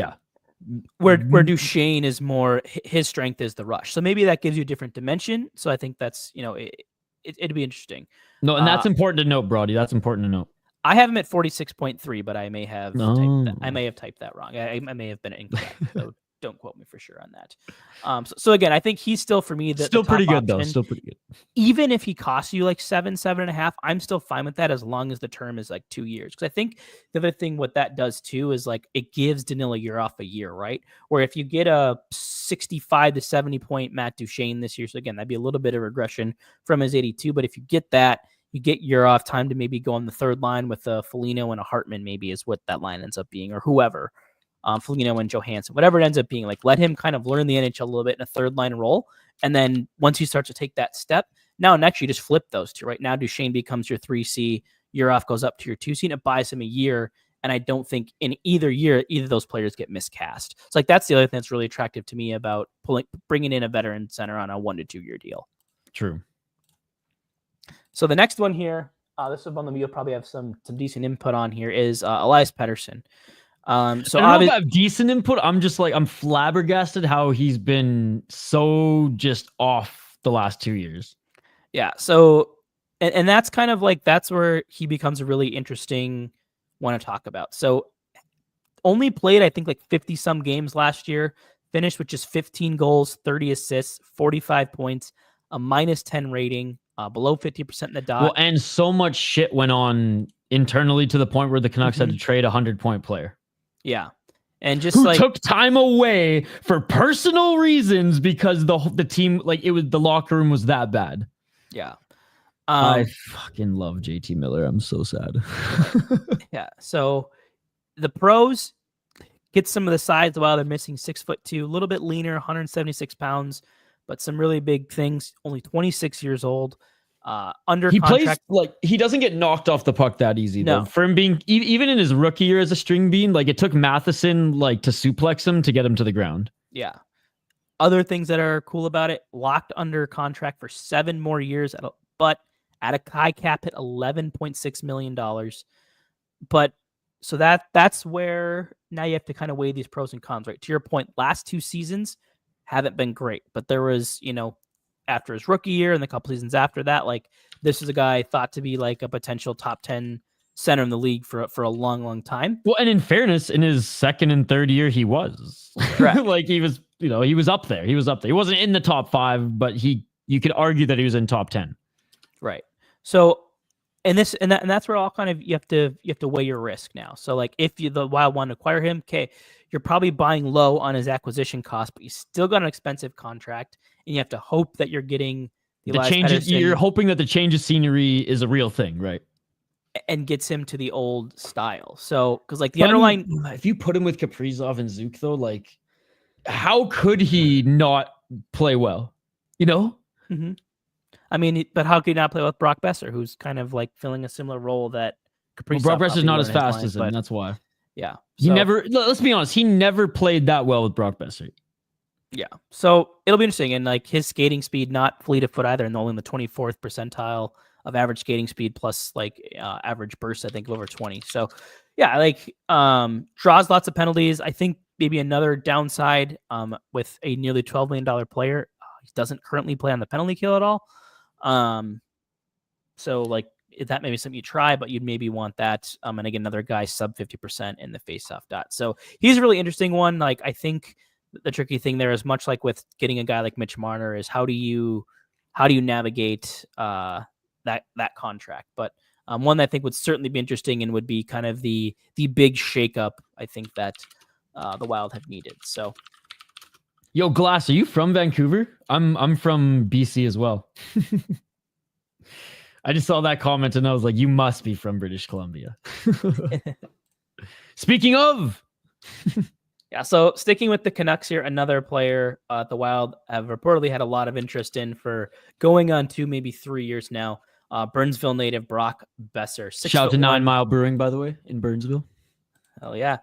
Where Duchene is more, his strength is the rush. So maybe that gives you a different dimension. So I think that's, it'd be interesting. No, and that's important to note, Brody. That's important to note. I have him at 46.3, but I may have typed that wrong. I may have been incorrect. So don't quote me for sure on that. So again, I think he's still, for me, still pretty good though. Still pretty good. Even if he costs you like 7.5, I'm still fine with that, as long as the term is like 2 years. Because I think the other thing what that does too is like, it gives Danilo Yurov a year, right? Where if you get a 65 to 70 point Matt Duchene this year, so again, that'd be a little bit of regression from his 82. But if you get that, you get Yurov time to maybe go on the third line with a Foligno and a Hartman, maybe is what that line ends up being, or whoever. Foligno and Johansson, whatever it ends up being. Like, let him kind of learn the NHL a little bit in a third line role. And then once he starts to take that step, now next you just flip those two. Right now, Duchene becomes your 3C, Yurov goes up to your 2C, and it buys him a year. And I don't think in either year, either of those players get miscast. So like, that's the other thing that's really attractive to me about bringing in a veteran center on a 1 to 2 year deal. True. So the next one here, this is one that you'll probably have some decent input on here, is Elias Pettersson. So I don't know if I have decent input. I'm just like, I'm flabbergasted how he's been so just off the last 2 years. Yeah. So, and that's kind of like, that's where he becomes a really interesting one to talk about. So only played, I think, like 50 some games last year, finished with just 15 goals, 30 assists, 45 points, a -10 rating, below 50% in the dot. Well, and so much shit went on internally to the point where the Canucks had to trade a 100-point player. Yeah. And just who took time away for personal reasons because the team, like, it was, the locker room was that bad. Yeah. I fucking love JT Miller. I'm so sad. Yeah. So the pros get some of the sides while they're missing 6'2", a little bit leaner, 176 pounds, but some really big things. Only 26 years old. Under he contract. Plays like, he doesn't get knocked off the puck that easy. No. Though. For him being, even in his rookie year as a string bean, like, it took Matheson like to suplex him to get him to the ground. Yeah. Other things that are cool about it: locked under contract for 7 more years, but at a high cap hit, $11.6 million. But so that's where now you have to kind of weigh these pros and cons, right? To your point, last 2 seasons haven't been great, but there was, after his rookie year and the couple seasons after that, like, this is a guy thought to be like a potential top 10 center in the league for a long, long time. Well, and in fairness, in his second and third year, he was like, he was, he was up there. He wasn't in the top 5, but you could argue that he was in top 10. Right. So, and that's where all kind of you have to weigh your risk now. So, like, if the Wild want to acquire him, okay, you're probably buying low on his acquisition cost, but you still got an expensive contract, and you have to hope that you're getting the changes. You're hoping that the change of scenery is a real thing, right? And gets him to the old style. So, because like the underlying, if you put him with Kaprizov and Zook, though, like, how could he not play well? Mm-hmm. I mean, but how could he not play with Brock Besser, who's kind of like filling a similar role that Kaprizov? Well, Brock Besser's not as fast as him. That's why. Yeah, he never. Let's be honest. He never played that well with Brock Besser. Yeah, so it'll be interesting, and like his skating speed, not fleet of foot either, and only in the 24th percentile of average skating speed plus like average burst, I think, of over 20. So yeah, like draws lots of penalties. I think maybe another downside with a nearly $12 million player, he doesn't currently play on the penalty kill at all. So like that may be something you try, but you'd maybe want that. And again, another guy sub 50% in the faceoff dot. So he's a really interesting one. Like, I think the tricky thing there is much like with getting a guy like Mitch Marner is how do you navigate that contract. But one that I think would certainly be interesting and would be kind of the big shakeup I think that the Wild have needed. So, yo, Glass, are you from Vancouver? I'm from BC as well. I just saw that comment and I was like, you must be from British Columbia. Speaking of. Yeah, so sticking with the Canucks here, another player the Wild have reportedly had a lot of interest in for going on 2, maybe 3 years now. Burnsville native Brock Besser. Shout out to 9 Mile Brewing, by the way, in Burnsville. Hell yeah.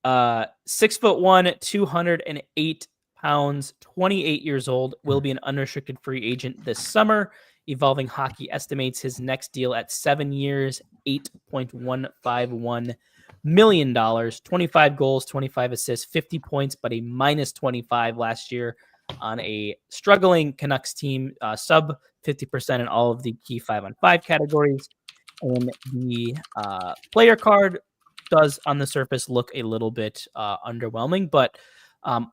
6'1", 208 pounds, 28 years old, will be an unrestricted free agent this summer. Evolving Hockey estimates his next deal at 7 years, $8.151 million, 25 goals, 25 assists, 50 points, but a -25 last year on a struggling Canucks team, sub 50% in all of the key 5-on-5 categories. And the player card does on the surface look a little bit underwhelming, but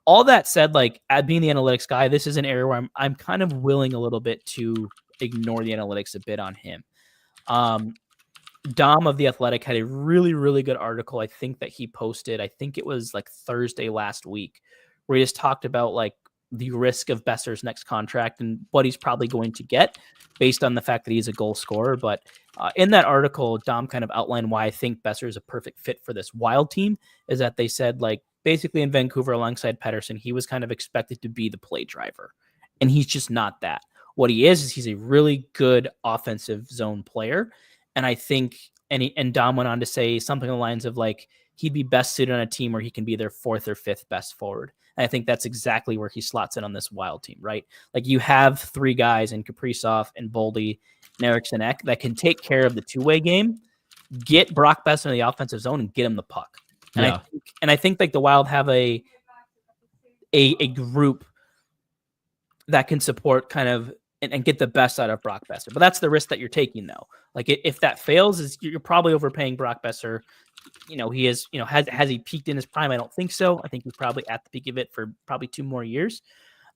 all that said, like, at being the analytics guy, this is an area where I'm kind of willing a little bit to ignore the analytics a bit on him. Dom of The Athletic had a really, really good article, I think, that he posted. I think it was like Thursday last week, where he just talked about like the risk of Besser's next contract and what he's probably going to get based on the fact that he's a goal scorer. But in that article, Dom kind of outlined why I think Besser is a perfect fit for this Wild team, is that they said, like, basically in Vancouver alongside Pettersson, he was kind of expected to be the play driver, and he's just not that. What he is he's a really good offensive zone player. And I think, and Dom went on to say something along the lines of like, he'd be best suited on a team where he can be their 4th or 5th best forward. And I think that's exactly where he slots in on this Wild team, right? Like, you have 3 guys in Kaprizov and Boldy Eriksson Ek that can take care of the two-way game, get Brock Besser in the offensive zone, and get him the puck. And I think like the Wild have a group that can support kind of and get the best out of Brock Besser. But that's the risk that you're taking, though. Like if that fails, you're probably overpaying Brock Besser. He is, has he peaked in his prime? I don't think so. I think he's probably at the peak of it for probably 2 more years.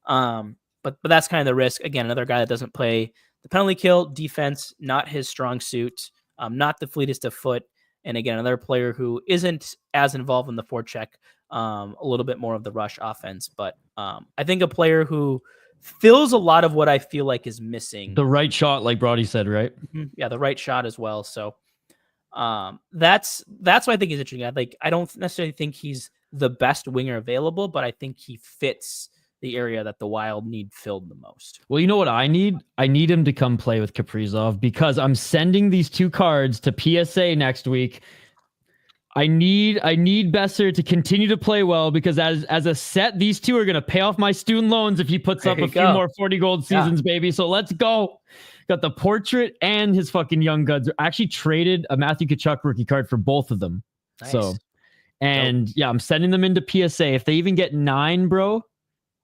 But that's kind of the risk. Again, another guy that doesn't play the penalty kill, defense, not his strong suit, not the fleetest of foot. And again, another player who isn't as involved in the forecheck, a little bit more of the rush offense. But I think a player who fills a lot of what I feel like is missing. The right shot, like Brody said, right? Mm-hmm. Yeah, the right shot as well. So that's what I think is interesting. I don't necessarily think he's the best winger available, but I think he fits the area that the Wild need filled the most. Well, you know what I need? I need him to come play with Kaprizov because I'm sending these 2 cards to PSA next week. I need Besser to continue to play well because as a set, these 2 are going to pay off my student loans if he puts up a few more 40 gold seasons, baby. So let's go. Got the portrait and his fucking young guns. I actually traded a Matthew Tkachuk rookie card for both of them. Nice. So, and yeah, I'm sending them into PSA. If they even get 9, bro,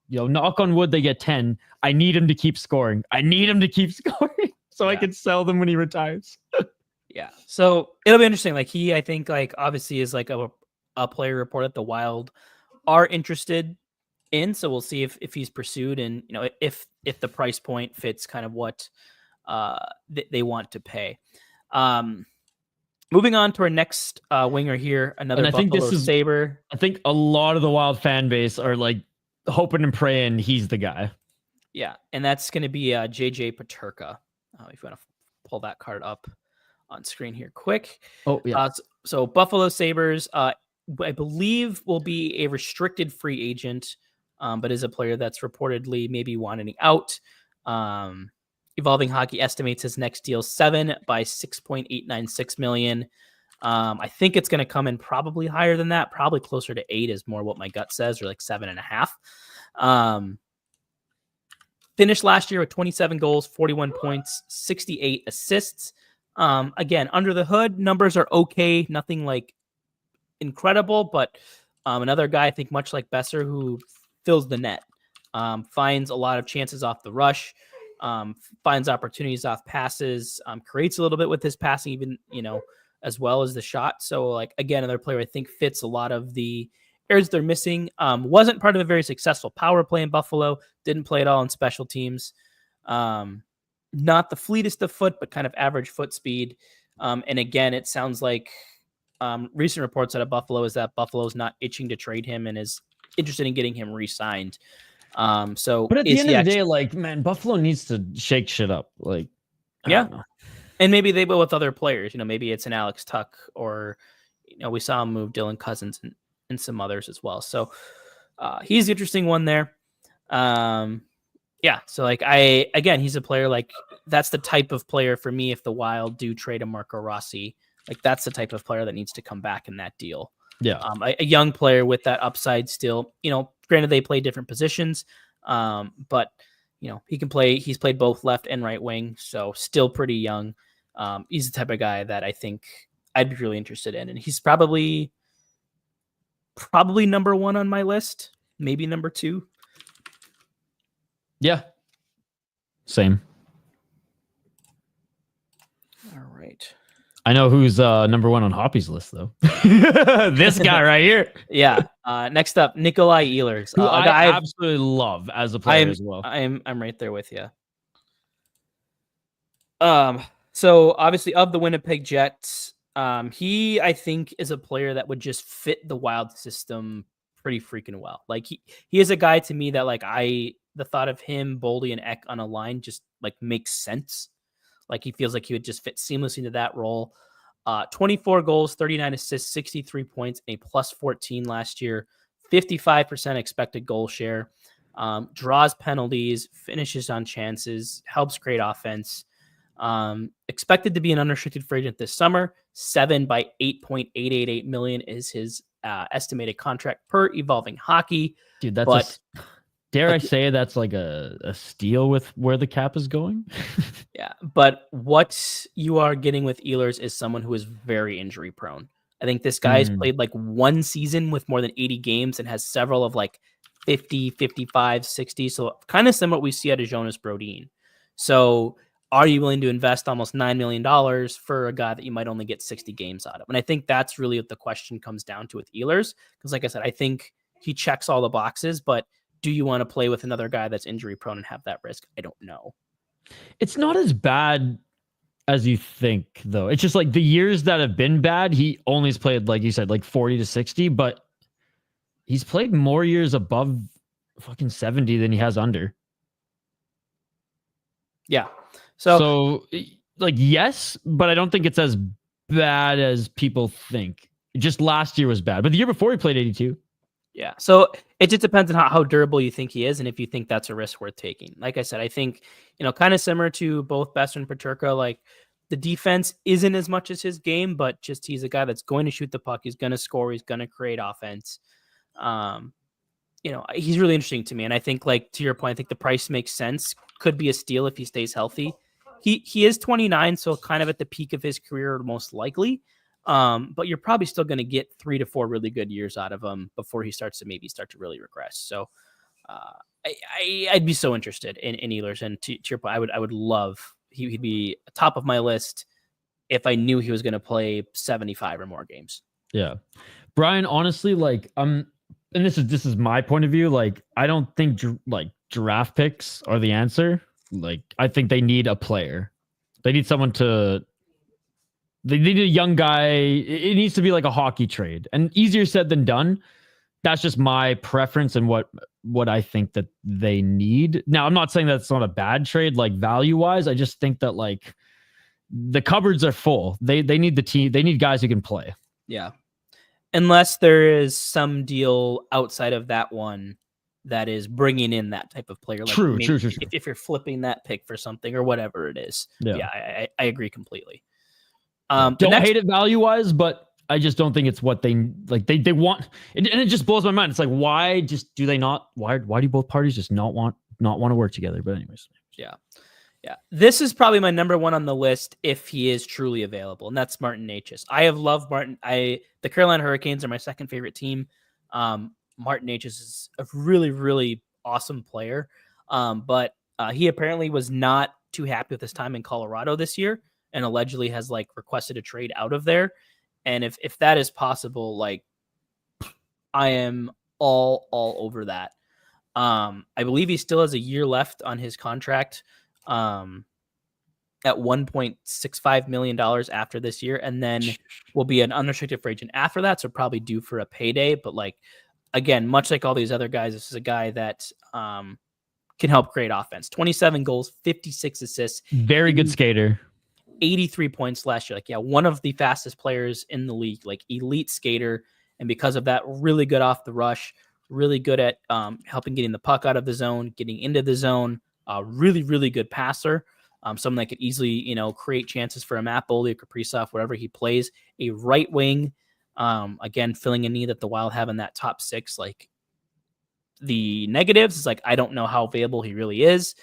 knock on wood, they get 10. I need him to keep scoring. So I can sell them when he retires. Yeah. So it'll be interesting. Like I think obviously is like a player report that the Wild are interested in. So we'll see if he's pursued and, if the price point fits kind of what they want to pay. Moving on to our next winger here, another Buffalo Sabre. I think a lot of the Wild fan base are like hoping and praying he's the guy. Yeah. And that's going to be JJ Peterka. If you want to pull that card up on screen here quick. Oh, yeah. So Buffalo Sabres, I believe, will be a restricted free agent, but is a player that's reportedly maybe wanting out. Evolving Hockey estimates his next deal 7 by $6.896 million. I think it's going to come in probably higher than that, probably closer to 8 is more what my gut says, or like 7.5. Finished last year with 27 goals, 41 points, 68 assists. Again, under the hood, numbers are okay. Nothing like incredible, but another guy, I think much like Besser, who fills the net, finds a lot of chances off the rush, finds opportunities off passes, creates a little bit with his passing, even, as well as the shot. So again, another player I think fits a lot of the areas they're missing. Wasn't part of a very successful power play in Buffalo. Didn't play at all in special teams. Not the fleetest of foot, but kind of average foot speed. And again, it sounds like recent reports out of Buffalo is that Buffalo's not itching to trade him and is interested in getting him re-signed. But at the end of the day, man, Buffalo needs to shake shit up. I don't know. And maybe they will with other players. Maybe it's an Alex Tuck, or we saw him move Dylan Cousins and some others as well. So he's the interesting one there. Yeah, so he's a player that's the type of player for me. If the Wild do trade a Marco Rossi, that's the type of player that needs to come back in that deal. Yeah, a young player with that upside still. Granted they play different positions, but he can play. He's played both left and right wing, so still pretty young. He's the type of guy that I think I'd be really interested in, and he's probably number 1 on my list, maybe number 2. Yeah. Same. All right. I know who's number 1 on Hoppy's list, though. This guy right here. Yeah. Next up, Nikolai Ehlers. Who I absolutely love as a player as well. I'm right there with you. So obviously of the Winnipeg Jets, he I think is a player that would just fit the Wild system pretty freaking well. He is a guy to me that the thought of him, Boldy, and Ek on a line just makes sense. He feels like he would just fit seamlessly into that role. 24 goals, 39 assists, 63 points, a plus 14 last year, 55% expected goal share, draws penalties, finishes on chances, helps create offense. Expected to be an unrestricted free agent this summer. 7 by $8.888 million is his estimated contract per Evolving Hockey. Dude, that's Dare I say that's like a steal with where the cap is going? Yeah, but what you are getting with Ehlers is someone who is very injury prone. I think this guy's played like one season with more than 80 games and has several of like 50, 55, 60. So kind of similar what we see out of Jonas Brodin. So are you willing to invest almost $9 million for a guy that you might only get 60 games out of? And I think that's really what the question comes down to with Ehlers. Because like I said, I think he checks all the boxes, but do you want to play with another guy that's injury prone and have that risk? I don't know. It's not as bad as you think, though. It's just like the years that have been bad, he only has played, like you said, like 40 to 60, but he's played more years above fucking 70 than he has under. Yeah. So like, yes, but I don't think it's as bad as people think. Just last year was bad, but the year before he played 82. Yeah. So it just depends on how durable you think he is and if you think that's a risk worth taking. Like I said, I think, kind of similar to both Besser and Peterka, like the defense isn't as much as his game, but just he's a guy that's going to shoot the puck. He's going to score. He's going to create offense. He's really interesting to me. And I think, like, to your point, I think the price makes sense. Could be a steal if he stays healthy. He is 29, so kind of at the peak of his career, most likely. But you're probably still going to get 3 to 4 really good years out of him before he starts to really regress. So I'd be so interested in Ehlers, and to your point, I would love he'd be top of my list if I knew he was going to play 75 or more games. Yeah, Brian, honestly, like and this is my point of view. Like, I don't think draft picks are the answer. Like, I think they need a player. They need someone to. They need a young guy. It needs to be like a hockey trade, and easier said than done. That's just my preference and what I think that they need. Now, I'm not saying that's not a bad trade, like value wise. I just think that like the cupboards are full. They need the team. They need guys who can play. Yeah, unless there is some deal outside of that one that is bringing in that type of player. Like True. If you're flipping that pick for something or whatever it is. Yeah, I agree completely. Don't hate it value wise, but I just don't think it's what they like. They want, and it just blows my mind. It's like, why do they not? Why do both parties just not want to work together? But anyways, yeah. This is probably my number one on the list if he is truly available, and that's Martin Necas. I have loved Martin. The Carolina Hurricanes are my second favorite team. Martin Necas is a really, really awesome player, but he apparently was not too happy with his time in Colorado this year, and allegedly has like requested a trade out of there. And if that is possible, like I am all over that. I believe he still has a year left on his contract at $1.65 million after this year, and then will be an unrestricted free agent after that. So probably due for a payday. But like, again, much like all these other guys, this is a guy that can help create offense. 27 goals, 56 assists. Very good skater. 83 points last year. Like, yeah, one of the fastest players in the league, like elite skater. And because of that, really good off the rush, really good at helping getting the puck out of the zone, getting into the zone, really, really good passer. Someone that could easily, create chances for a Matt Boldy or Kaprizov, wherever he plays. A right wing, again, filling a need that the Wild have in that top six. Like, the negatives is like, I don't know how available he really is.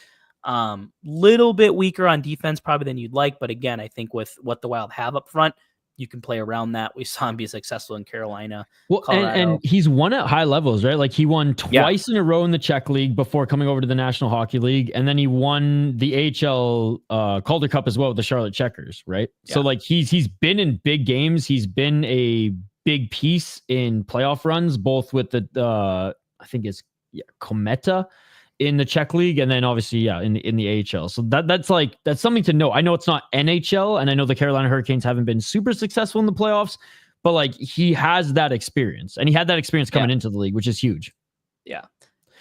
Little bit weaker on defense probably than you'd like, but again, I think with what the Wild have up front, you can play around that. We saw him be successful in Carolina. Well, and he's won at high levels, right? Like he won twice in a row in the Czech League before coming over to the National Hockey League, and then he won the AHL Calder Cup as well with the Charlotte Checkers, right? Yeah. So like he's been in big games. He's been a big piece in playoff runs, both with the I think it's Kometa in the Czech League, and then obviously, in the AHL. So that's something to know. I know it's not NHL, and I know the Carolina Hurricanes haven't been super successful in the playoffs, but like he has that experience, and he had that experience coming into the league, which is huge. Yeah.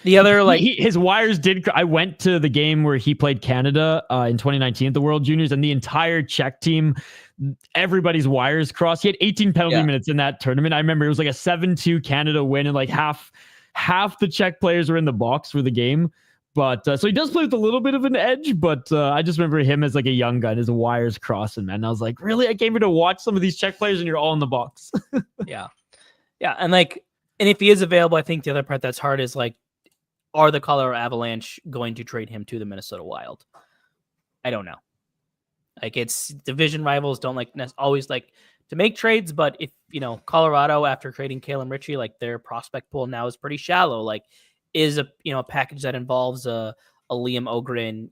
The other his wires did. I went to the game where he played Canada in 2019 at the World Juniors, and the entire Czech team, everybody's wires crossed. He had 18 penalty minutes in that tournament. I remember it was like a 7-2 Canada win, and like half the Czech players were in the box for the game. But so he does play with a little bit of an edge, but I just remember him as like a young guy, his wires crossing, man. And I was like, really? I came here to watch some of these Czech players and you're all in the box. Yeah. And if he is available, I think the other part that's hard is like, are the Colorado Avalanche going to trade him to the Minnesota Wild? I don't know. Like, it's division rivals don't always like to make trades, but if Colorado, after trading Kalen Ritchie, like their prospect pool now is pretty shallow. Like, is a package that involves a Liam Ogren,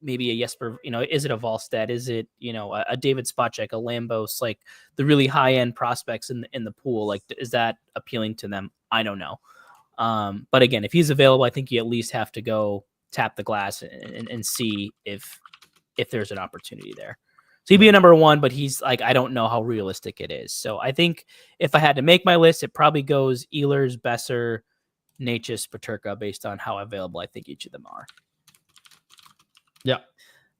maybe a Jesper, is it a Volstead? Is it a David Spacek, a Lambos, like the really high end prospects in the pool? Like, is that appealing to them? I don't know. But again, if he's available, I think you at least have to go tap the glass and see if there's an opportunity there. So he'd be a number one, but he's like, I don't know how realistic it is. So I think if I had to make my list, it probably goes Ehlers, Besser, Necas, Peterka, based on how available I think each of them are. Yeah.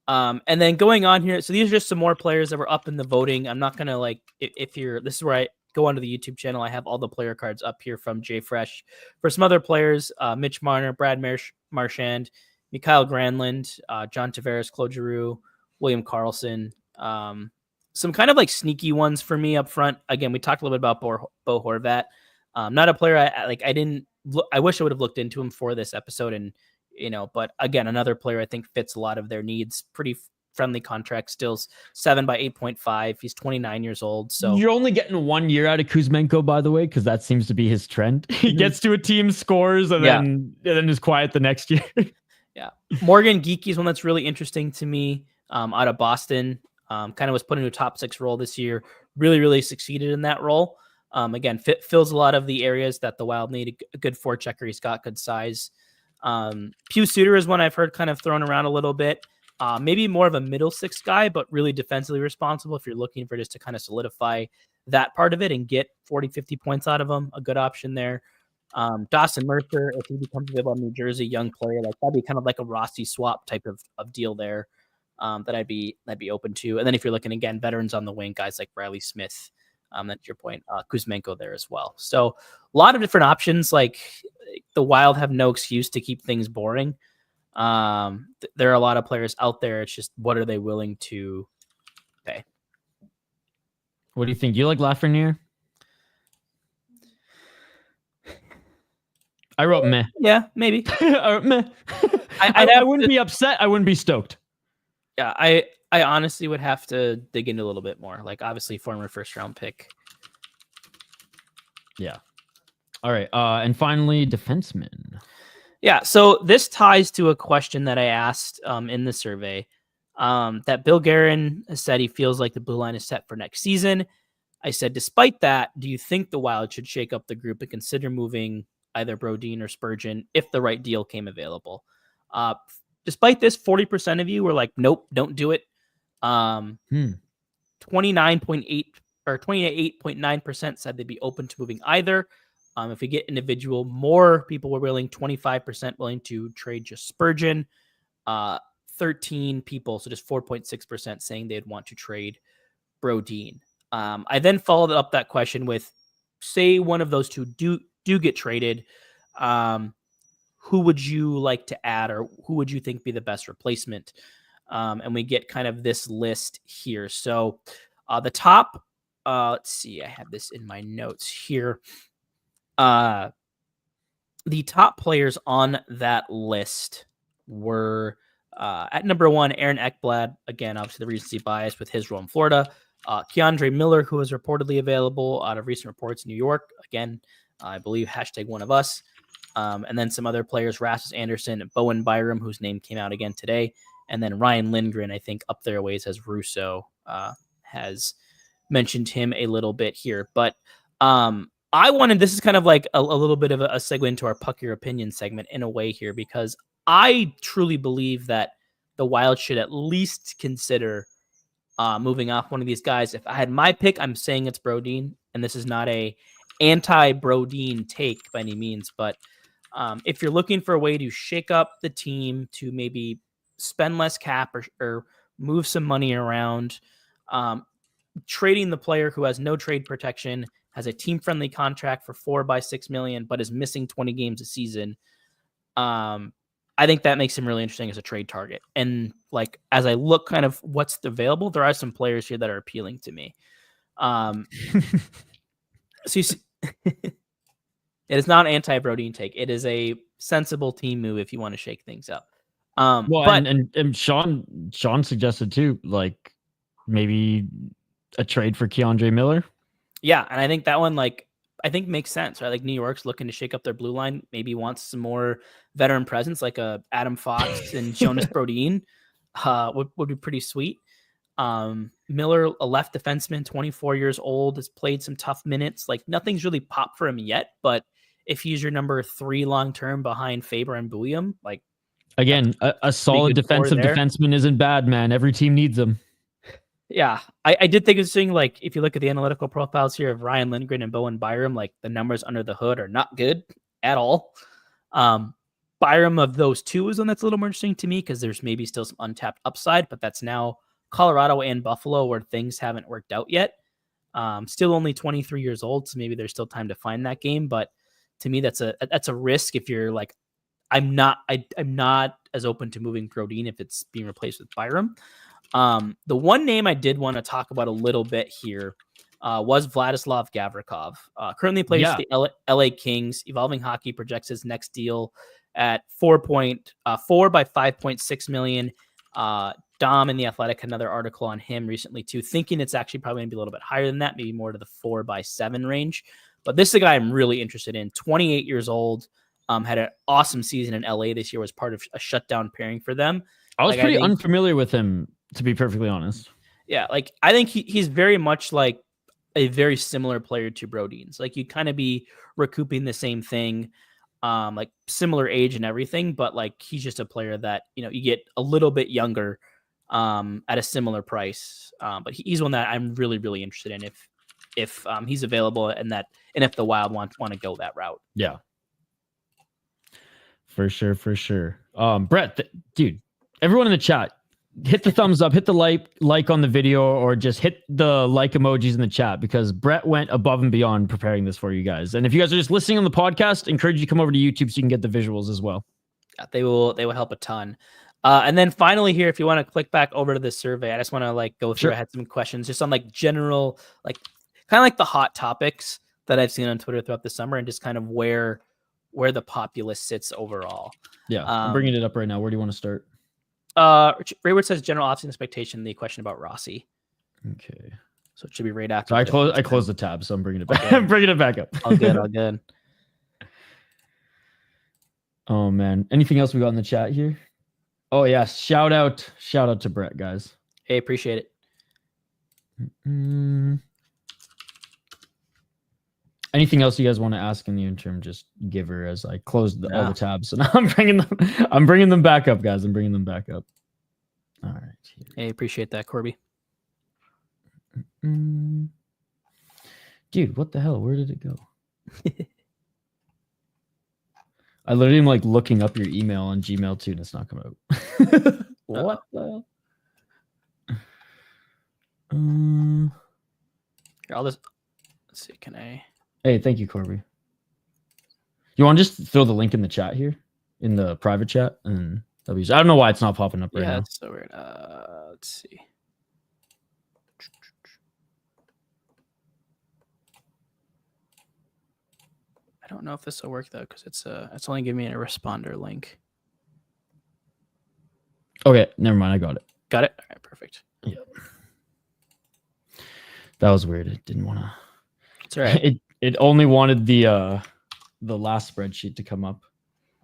And then going on here, so these are just some more players that were up in the voting. I'm not gonna this is where I go onto the YouTube channel. I have all the player cards up here from JFresh. For some other players, Mitch Marner, Brad Marchand, Mikhail Granlund, John Tavares, Claude Giroux, William Karlsson. Some kind of like sneaky ones for me up front. Again, we talked a little bit about Bo Horvat. Not a player I wish I would have looked into him for this episode, and but again, another player I think fits a lot of their needs. Pretty friendly contract, still 7 by 8.5. He's 29 years old. So you're only getting 1 year out of Kuzmenko, by the way, because that seems to be his trend. He gets to a team, scores, and then is quiet the next year. Yeah. Morgan Geekie is one that's really interesting to me, out of Boston. Kind of was put into a top 6 role this year. Really, really succeeded in that role. Again, fills a lot of the areas that the Wild need. A good forechecker. He's got good size. Pew Suter is one I've heard kind of thrown around a little bit. Maybe more of a middle 6 guy, but really defensively responsible. If you're looking for just to kind of solidify that part of it and get 40, 50 points out of him, a good option there. Dawson Mercer, if he becomes available in New Jersey, young player, like that'd be kind of like a Rossi swap type of deal there. That I'd be open to. And then if you're looking again, veterans on the wing, guys like Riley Smith, that's your point, Kuzmenko there as well. So a lot of different options. Like the Wild have no excuse to keep things boring. There are a lot of players out there. It's just, what are they willing to pay? What do you think? Do you like Lafreniere? I wrote meh. Yeah, maybe. Meh. I wouldn't be upset. I wouldn't be stoked. Yeah, I honestly would have to dig into a little bit more. Like, obviously, former first-round pick. Yeah. All right. And finally, defenseman. Yeah, so this ties to a question that I asked in the survey. That Bill Guerin has said he feels like the blue line is set for next season. I said, despite that, do you think the Wild should shake up the group and consider moving either Brodin or Spurgeon if the right deal came available? Despite this, 40% of you were like, nope, don't do it. 29.8 or 28.9% said they'd be open to moving either. If we get individual, more people were willing, 25% willing to trade just Spurgeon. 13 people, so just 4.6% saying they'd want to trade Brodin. I then followed up that question with, say one of those two do get traded. Who would you like to add, or who would you think be the best replacement? And we get kind of this list here. So the top, let's see, I have this in my notes here. The top players on that list were at number 1, Aaron Ekblad. Again, obviously the recency bias with his role in Florida. Keandre Miller, who is reportedly available out of recent reports in New York. Again, I believe #OneOfUs. And then some other players, Rasmus Anderson, Bowen Byram, whose name came out again today. And then Ryan Lindgren, I think up there ways as Russo has mentioned him a little bit here. But this is kind of like a little bit of a segue into our Puck Your Opinion segment in a way here, because I truly believe that the Wild should at least consider moving off one of these guys. If I had my pick, I'm saying it's Brodin, and this is not a anti-Brodin take by any means, but if you're looking for a way to shake up the team, to maybe spend less cap or move some money around, trading the player who has no trade protection, has a team-friendly contract for $4 by $6 million, but is missing 20 games a season, I think that makes him really interesting as a trade target. And like, as I look kind of what's available, there are some players here that are appealing to me. So you see, It is not an anti-Brodeen take. It is a sensible team move if you want to shake things up. Well, but and Sean suggested too, like maybe a trade for Keandre Miller. Yeah, and I think that one, like, I think makes sense, right? Like New York's looking to shake up their blue line, maybe wants some more veteran presence, like a Adam Fox and Jonas Brodeen, would be pretty sweet. Miller, a left defenseman, 24 years old, has played some tough minutes. Like nothing's really popped for him yet, but if he's your number 3 long term behind Faber and Bouillon, like again, a solid defensive defenseman isn't bad, man. Every team needs them. Yeah, I did think it's interesting. Like if you look at the analytical profiles here of Ryan Lindgren and Bowen Byram, like the numbers under the hood are not good at all. Byram of those two is one that's a little more interesting to me because there's maybe still some untapped upside, but that's now Colorado and Buffalo where things haven't worked out yet. Still only 23 years old, so maybe there's still time to find that game. But to me, that's a risk if you're like, I'm not as open to moving Brodeen if it's being replaced with Byram. The one name I did want to talk about a little bit here was Vladislav Gavrikov. Currently plays for the LA Kings. Evolving Hockey projects his next deal at 4.4 by 5.6 million. Dom in The Athletic had another article on him recently too, thinking it's actually probably going to be a little bit higher than that, maybe more to the 4 by 7 range. But this is a guy I'm really interested in. 28 years old. Had an awesome season in LA this year, was part of a shutdown pairing for them. I was pretty unfamiliar with him, to be perfectly honest. Yeah, like I think he's very much like a very similar player to Brodeen's. Like you'd kind of be recouping the same thing, like similar age and everything, but like he's just a player that, you get a little bit younger at a similar price. But he's one that I'm really, really interested in if he's available and if the Wild want to go that route. Yeah. For sure. Brett, dude, everyone in the chat, hit the thumbs up, hit the like on the video, or just hit the like emojis in the chat because Brett went above and beyond preparing this for you guys. And if you guys are just listening on the podcast, encourage you to come over to YouTube so you can get the visuals as well. Yeah, they will help a ton. And then finally here, if you want to click back over to the survey, I just want to like go through. Sure. I had some questions just on like general, like kind of like the hot topics that I've seen on Twitter throughout the summer and just kind of where the populace sits overall. Yeah, I'm bringing it up right now. Where do you want to start? Rayward says general offseason expectation. The question about Rossi. Okay, so it should be right after. So I closed the tab, so I'm bringing it back. I'm bringing it back up. All good. Oh man, anything else we got in the chat here? Oh yeah, shout out to Brett, guys. Hey, appreciate it. Anything else you guys want to ask in the interim? Just give her as I closed all the tabs. So now I'm bringing them back up, guys. I'm bringing them back up. All right. Hey, appreciate that, Corby. Dude, what the hell? Where did it go? I literally am like looking up your email on Gmail too, and it's not coming out. What the hell? Here, I'll just let's see. Can I? Hey, thank you, Corby. You want to just throw the link in the chat here, in the private chat, and that'll be. I don't know why it's not popping up right now. Yeah, it's so weird. Let's see. I don't know if this will work though, because it's only giving me a responder link. Okay, never mind. I got it. Got it. All right, perfect. Yep. That was weird. It didn't want to. It's all right. It only wanted the last spreadsheet to come up.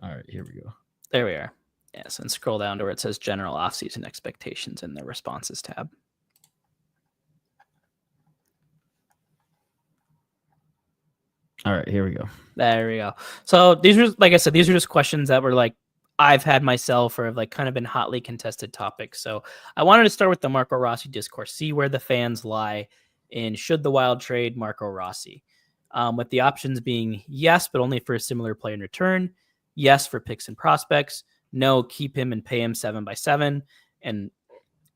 All right, here we go. There we are. Yes, and scroll down to where it says general offseason expectations in the responses tab. All right, here we go. There we go. So these were, like I said, these are just questions that were like I've had myself or have like kind of been hotly contested topics. So I wanted to start with the Marco Rossi discourse, see where the fans lie in should the Wild trade Marco Rossi. With the options being yes, but only for a similar player in return. Yes, for picks and prospects. No, keep him and pay him 7 by 7 and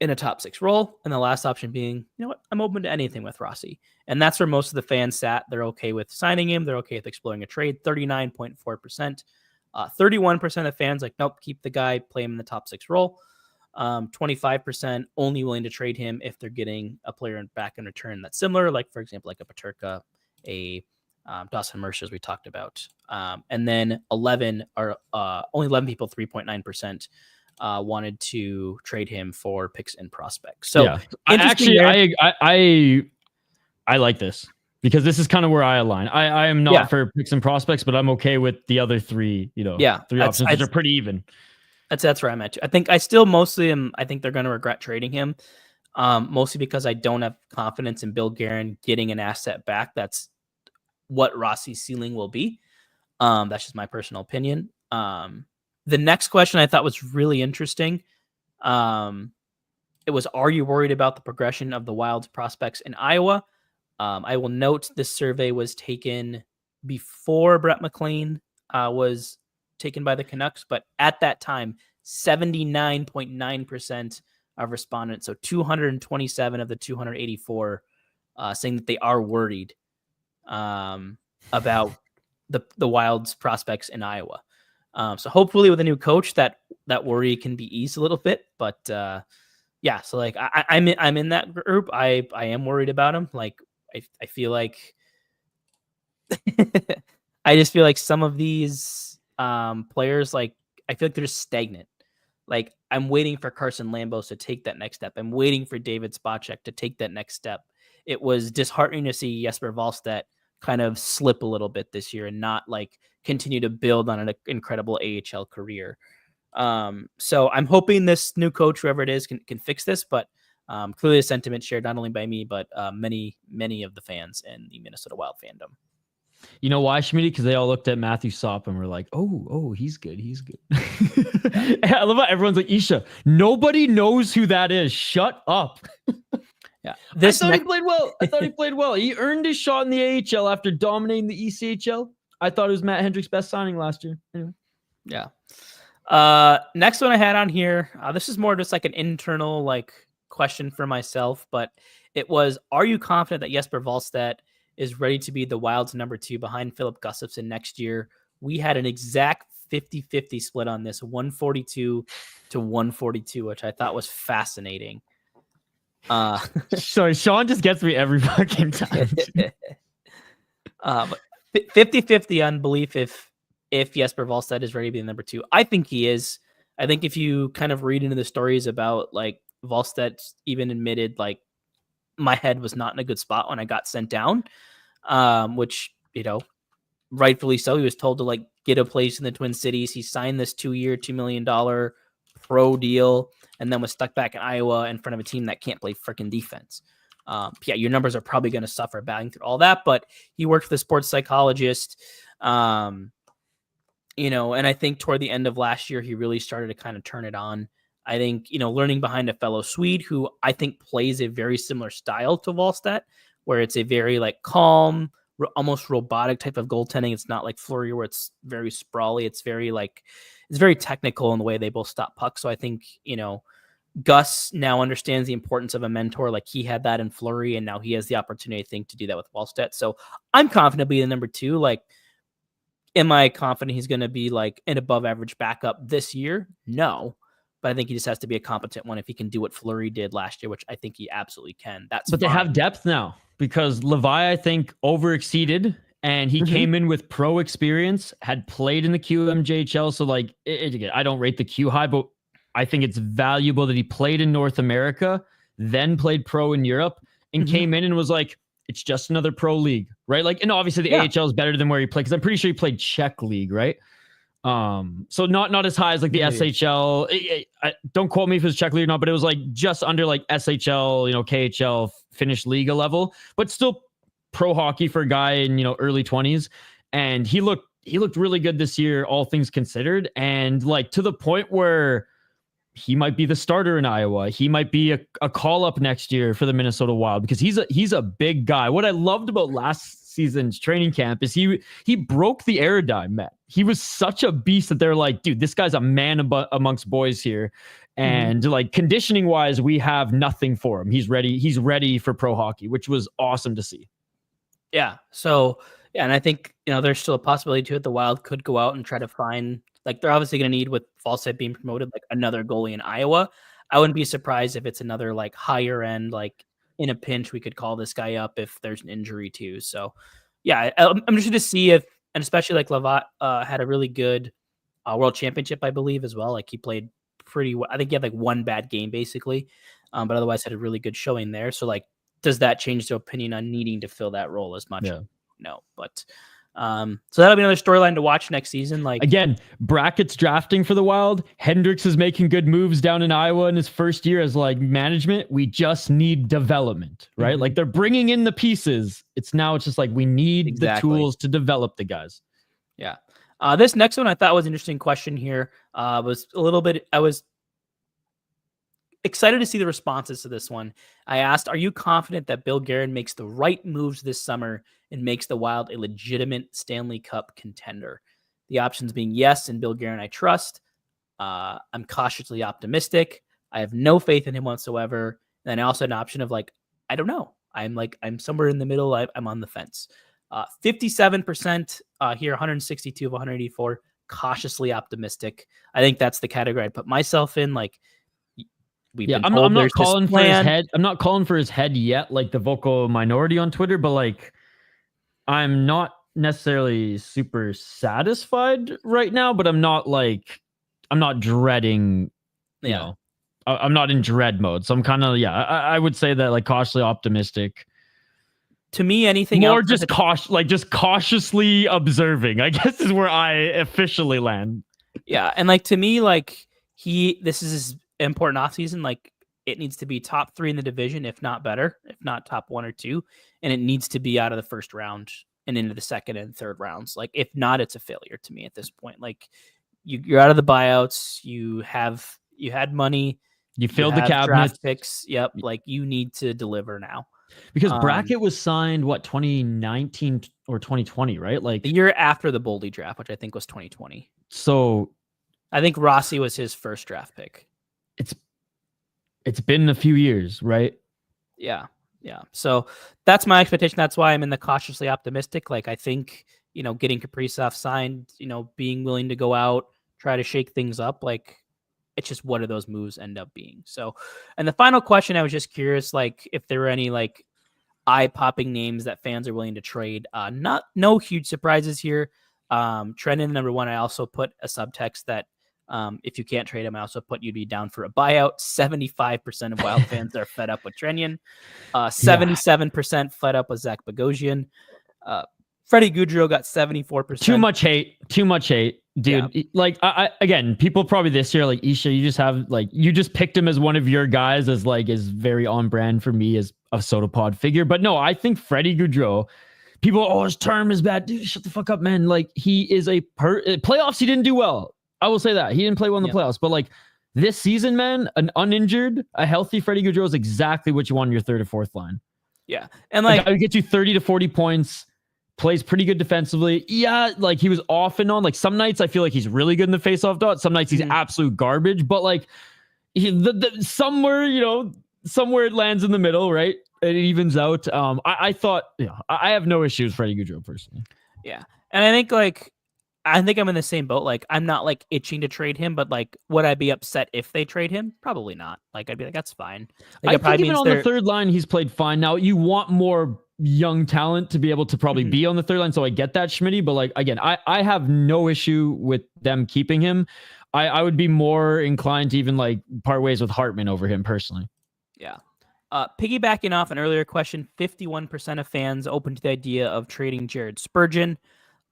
in a top 6 role. And the last option being, you know what, I'm open to anything with Rossi. And that's where most of the fans sat. They're okay with signing him. They're okay with exploring a trade. 39.4%. 31% of fans like, nope, keep the guy, play him in the top 6 role. 25% only willing to trade him if they're getting a player back in return that's similar, like for example, like a Peterka, a Dawson Mercer, as we talked about. And then 11 are only 11 people, 3.9%. Wanted to trade him for picks and prospects. So yeah, I like this because this is kind of where I align. I am not for picks and prospects, but I'm okay with the other three. Three options which are pretty even. That's where I'm at. I think I still mostly am. I think they're going to regret trading him, mostly because I don't have confidence in Bill Guerin getting an asset back. That's what Rossi's ceiling will be. That's just my personal opinion. The next question I thought was really interesting. It was, are you worried about the progression of the Wild's prospects in Iowa? I will note this survey was taken before Brett McLean was taken by the Canucks, but at that time, 79.9% of respondents, so 227 of the 284, saying that they are worried about the Wild's prospects in Iowa. So hopefully with a new coach, that worry can be eased a little bit. But yeah, so like I'm in that group. I am worried about him. Like I feel like I just feel like some of these players, like I feel like they're just stagnant. Like I'm waiting for Carson Lambos to take that next step. I'm waiting for David Spacek to take that next step. It was disheartening to see Jesper Wallstedt kind of slip a little bit this year and not like continue to build on an incredible AHL career. So I'm hoping this new coach, whoever it is, can fix this, but clearly a sentiment shared not only by me, but many of the fans in the Minnesota Wild fandom. You know why, Schmitty? Because they all looked at Matthew Sop and were like, oh, he's good. I love how everyone's like, Isha, nobody knows who that is. Shut up. Yeah, I thought he played well. He earned his shot in the AHL after dominating the ECHL. I thought it was Matt Hendrick's best signing last year. Anyway. Yeah. Next one I had on here. This is more just like an internal like question for myself, but it was, are you confident that Jesper Wallstedt is ready to be the Wild's number 2 behind Philip Gustafsson next year? We had an exact 50-50 split on this, 142 to 142, which I thought was fascinating. Sorry, Sean just gets me every fucking time. 50-50 on belief if Jesper Wallstedt is ready to be the number 2. I think he is. I think if you kind of read into the stories about like Wallstedt even admitted like my head was not in a good spot when I got sent down, which, rightfully so. He was told to like get a place in the Twin Cities. He signed this 2-year, $2 million pro deal and then was stuck back in Iowa in front of a team that can't play freaking defense. Yeah, your numbers are probably going to suffer battling through all that, but he worked with a sports psychologist, and I think toward the end of last year, he really started to kind of turn it on. I think, learning behind a fellow Swede who I think plays a very similar style to Wallstedt, where it's a very like calm, almost robotic type of goaltending. It's not like Fleury where it's very sprawly. It's very technical in the way they both stop pucks. So I think, Gus now understands the importance of a mentor. Like he had that in Fleury, and now he has the opportunity, I think, to do that with Wallstedt. So I'm confident to be the number 2. Like, am I confident he's going to be like an above average backup this year? No, but I think he just has to be a competent one if he can do what Fleury did last year, which I think he absolutely can. But they have depth now because Levi, I think, overexceeded, and he came in with pro experience, had played in the QMJHL. So like, I don't rate the Q high, but I think it's valuable that he played in North America, then played pro in Europe, and came in and was like, it's just another pro league, right? Like, and obviously the AHL is better than where he played, because I'm pretty sure he played Czech league, right? So not as high as like the SHL. Don't quote me if it's Czech league or not, but it was like just under like SHL, KHL Finnish Liga level, but still pro hockey for a guy in early 20s. And he looked really good this year, all things considered, and like to the point where he might be the starter in Iowa. He might be a call up next year for the Minnesota Wild because he's a big guy. What I loved about last season's training camp is he broke the Aerodyne, Matt. He was such a beast that they're like, dude, this guy's a man amongst boys here. And like conditioning wise, we have nothing for him. He's ready. He's ready for pro hockey, which was awesome to see. Yeah. So, yeah. And I think, there's still a possibility too that the Wild could go out and try to find, like they're obviously going to need, with Wallstedt being promoted, like another goalie in Iowa. I wouldn't be surprised if it's another like higher end, like in a pinch, we could call this guy up if there's an injury too. So Yeah, I'm interested to see if, and especially like Lavat had a really good world championship, I believe, as well. Like he played pretty well. I think he had like one bad game basically, but otherwise had a really good showing there. So like, does that change their opinion on needing to fill that role as much? Yeah. No, but so that'll be another storyline to watch next season. Like again, brackets drafting for the Wild. Hendricks is making good moves down in Iowa in his first year as like management. We just need development, right? Like they're bringing in the pieces. It's just like we need the tools to develop the guys. Yeah. This next one I thought was an interesting question here. Was a little bit. I was excited to see the responses to this one. I asked, are you confident that Bill Guerin makes the right moves this summer and makes the Wild a legitimate Stanley Cup contender? The options being yes, and Bill Guerin I trust. I'm cautiously optimistic. I have no faith in him whatsoever. And then I also had an option of like, I don't know. I'm somewhere in the middle. I'm on the fence. 57% here, 162 of 184, cautiously optimistic. I think that's the category I'd put myself in. Like, I'm not calling for his head. I'm not calling for his head yet, like the vocal minority on Twitter, but like I'm not necessarily super satisfied right now, but I'm not dreading, you know, I'm not in dread mode. So I'm kind of, I would say that like cautiously optimistic. To me, anything more else just just cautiously observing, I guess, is where I officially land. Yeah. And like, to me, like this is his important offseason. Like it needs to be top 3 in the division, if not better, if not top 1 or 2. And it needs to be out of the first round and into the second and third rounds. Like if not, it's a failure to me at this point. Like you're out of the buyouts. You had money. You filled the cabinet. Draft picks. Yep. Like you need to deliver now. Because Brackett was signed, 2019 or 2020, right? Like the year after the Boldy draft, which I think was 2020. So I think Rossi was his first draft pick. It's been a few years, right? Yeah. So that's my expectation. That's why I'm in the cautiously optimistic. Like I think, getting Kaprizov signed, being willing to go out, try to shake things up. Like it's just what do those moves end up being? So, and the final question, I was just curious, like if there were any like eye-popping names that fans are willing to trade. No huge surprises here. Trennan, number 1, I also put a subtext that if you can't trade him, I also put you'd be down for a buyout. 75% of Wild fans are fed up with Trennan. 77% fed up with Zach Bogosian. Freddie Gaudreau got 74%. Too much hate, dude. Yeah. Like I again, people probably this year like Isha, you just picked him as one of your guys as like is very on brand for me as a Sota pod figure. But no, I think Freddie Gaudreau, people, his term is bad. Dude, shut the fuck up, man. Like he is playoffs. He didn't do well. I will say that he didn't play well in the playoffs, but like this season, man, an uninjured, a healthy Freddie Gaudreau is exactly what you want in your third or fourth line. Yeah. And like I get you 30 to 40 points. Plays pretty good defensively. Yeah, like he was off and on. Like some nights I feel like he's really good in the faceoff dot. Some nights he's absolute garbage. But like somewhere it lands in the middle, right? It evens out. I thought, I have no issues with Freddie Gaudreau personally. Yeah, and I think I'm in the same boat. Like I'm not like itching to trade him, but like would I be upset if they trade him? Probably not. Like I'd be like, that's fine. Like, I think even on the third line he's played fine. Now you want more young talent to be able to probably be on the third line. So I get that, Schmitty, but like, again, I have no issue with them keeping him. I would be more inclined to even like part ways with Hartman over him personally. Yeah. Piggybacking off an earlier question, 51% of fans open to the idea of trading Jared Spurgeon.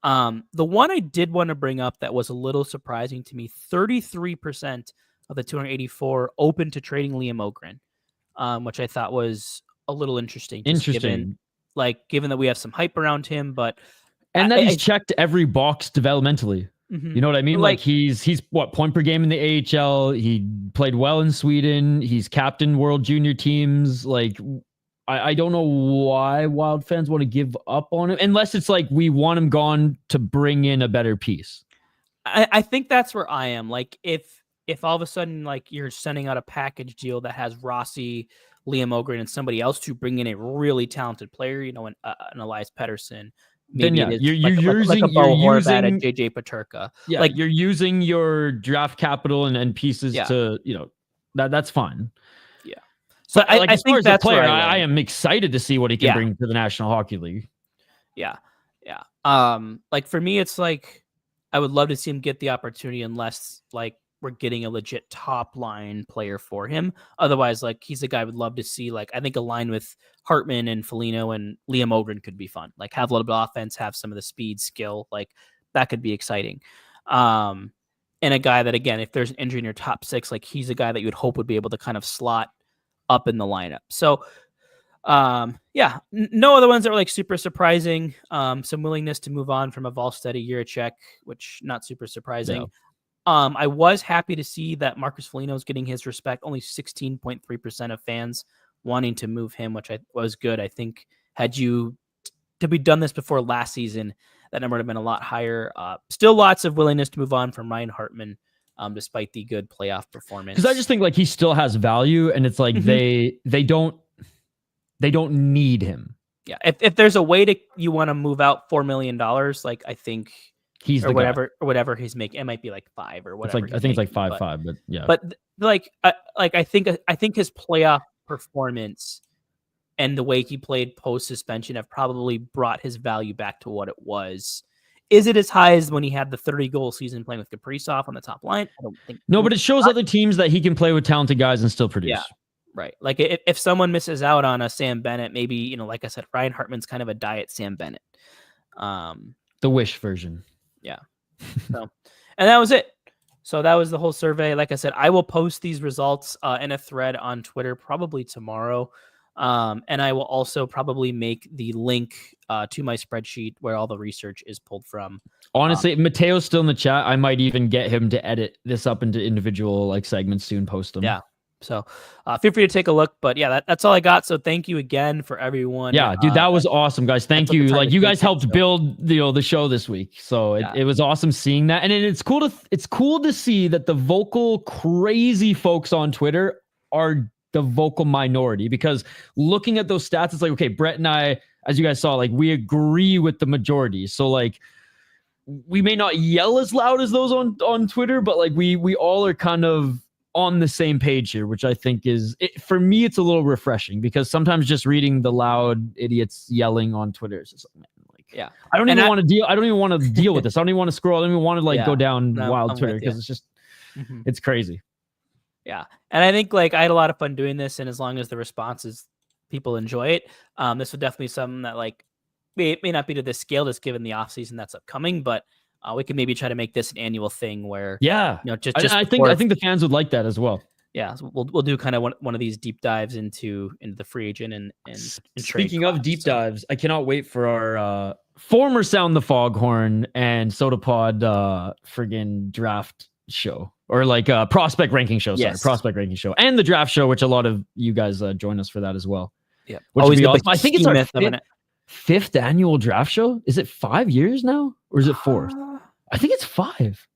The one I did want to bring up that was a little surprising to me, 33% of the 284 open to trading Liam Ogren, which I thought was a little interesting. Given that we have some hype around him, but he's checked every box developmentally. You know what I mean? Like he's what, point per game in the AHL. He played well in Sweden. He's captain world junior teams. Like I don't know why Wild fans want to give up on him unless it's like we want him gone to bring in a better piece. I think that's where I am. Like if all of a sudden like you're sending out a package deal that has Rossi, Liam Ogren, and somebody else to bring in a really talented player, an Elias Pettersson. Maybe then you're using a JJ Paterka. Yeah, like you're using your draft capital and pieces to that's fine. Yeah. So I think that's player. I am excited to see what he can bring to the National Hockey League. Yeah. Yeah. Like for me, it's like I would love to see him get the opportunity unless like we're getting a legit top line player for him. Otherwise, like he's a guy I would love to see. Like I think a line with Hartman and Foligno and Liam Ogren could be fun. Like have a little bit of offense, have some of the speed, skill. Like that could be exciting. And a guy that again, if there's an injury in your top six, like he's a guy that you would hope would be able to kind of slot up in the lineup. So yeah, no other ones that were like super surprising. Some willingness to move on from a Volsteady Jiricek, which not super surprising. Yeah. I was happy to see that Marcus Foligno is getting his respect. Only 16.3% of fans wanting to move him, which was good. I think had we done this before last season, that number would have been a lot higher. Still lots of willingness to move on from Ryan Hartman, despite the good playoff performance. Because I just think like he still has value, and it's like they don't need him. Yeah, if there's a way you want to move out $4 million, like I think he's or whatever he's making, it might be like 5 or whatever. I think it's like 5.5, but yeah. But I think his playoff performance and the way he played post suspension have probably brought his value back to what it was. Is it as high as when he had the 30-goal season playing with Kaprizov on the top line? I don't think. No, but it shows other teams that he can play with talented guys and still produce. Yeah. Right. Like if someone misses out on a Sam Bennett, maybe, like I said, Ryan Hartman's kind of a diet Sam Bennett. The Wish version. Yeah. So, and that was it. So that was the whole survey. Like I said, I will post these results in a thread on Twitter probably tomorrow. And I will also probably make the link to my spreadsheet where all the research is pulled from. Honestly, if Mateo's still in the chat, I might even get him to edit this up into individual like segments soon, post them. Yeah. So feel free to take a look. But yeah, that's all I got. So thank you again for everyone. Yeah, dude, that was awesome, guys. Thank you. Like you guys helped build the show this week. So it was awesome seeing that. And it's cool to see that the vocal crazy folks on Twitter are the vocal minority, because looking at those stats, it's like, okay, Brett and I, as you guys saw, like we agree with the majority. So like we may not yell as loud as those on Twitter, but like we all are kind of on the same page here, which I think for me, it's a little refreshing, because sometimes just reading the loud idiots yelling on Twitter is just like, man, like, yeah, I don't even want to deal with this. I don't even want to scroll. I don't even want to go down wild Twitter, because it's just, it's crazy. Yeah. And I think like I had a lot of fun doing this, and as long as the response is people enjoy it, this would definitely be something that like may not be to this scale just given the off season that's upcoming, but we can maybe try to make this an annual thing where, just I think the fans would like that as well. Yeah, so we'll do kind of one of these deep dives into the free agent and speaking of deep dives, I cannot wait for our former Sound the Foghorn and Sota Pod friggin' draft show, or like prospect ranking show. Sorry, prospect ranking show, and the draft show, which a lot of you guys join us for that as well. Yeah, which would be awesome. I think it's our fifth annual draft show. Is it 5 years now, or is it 4? I think it's 5.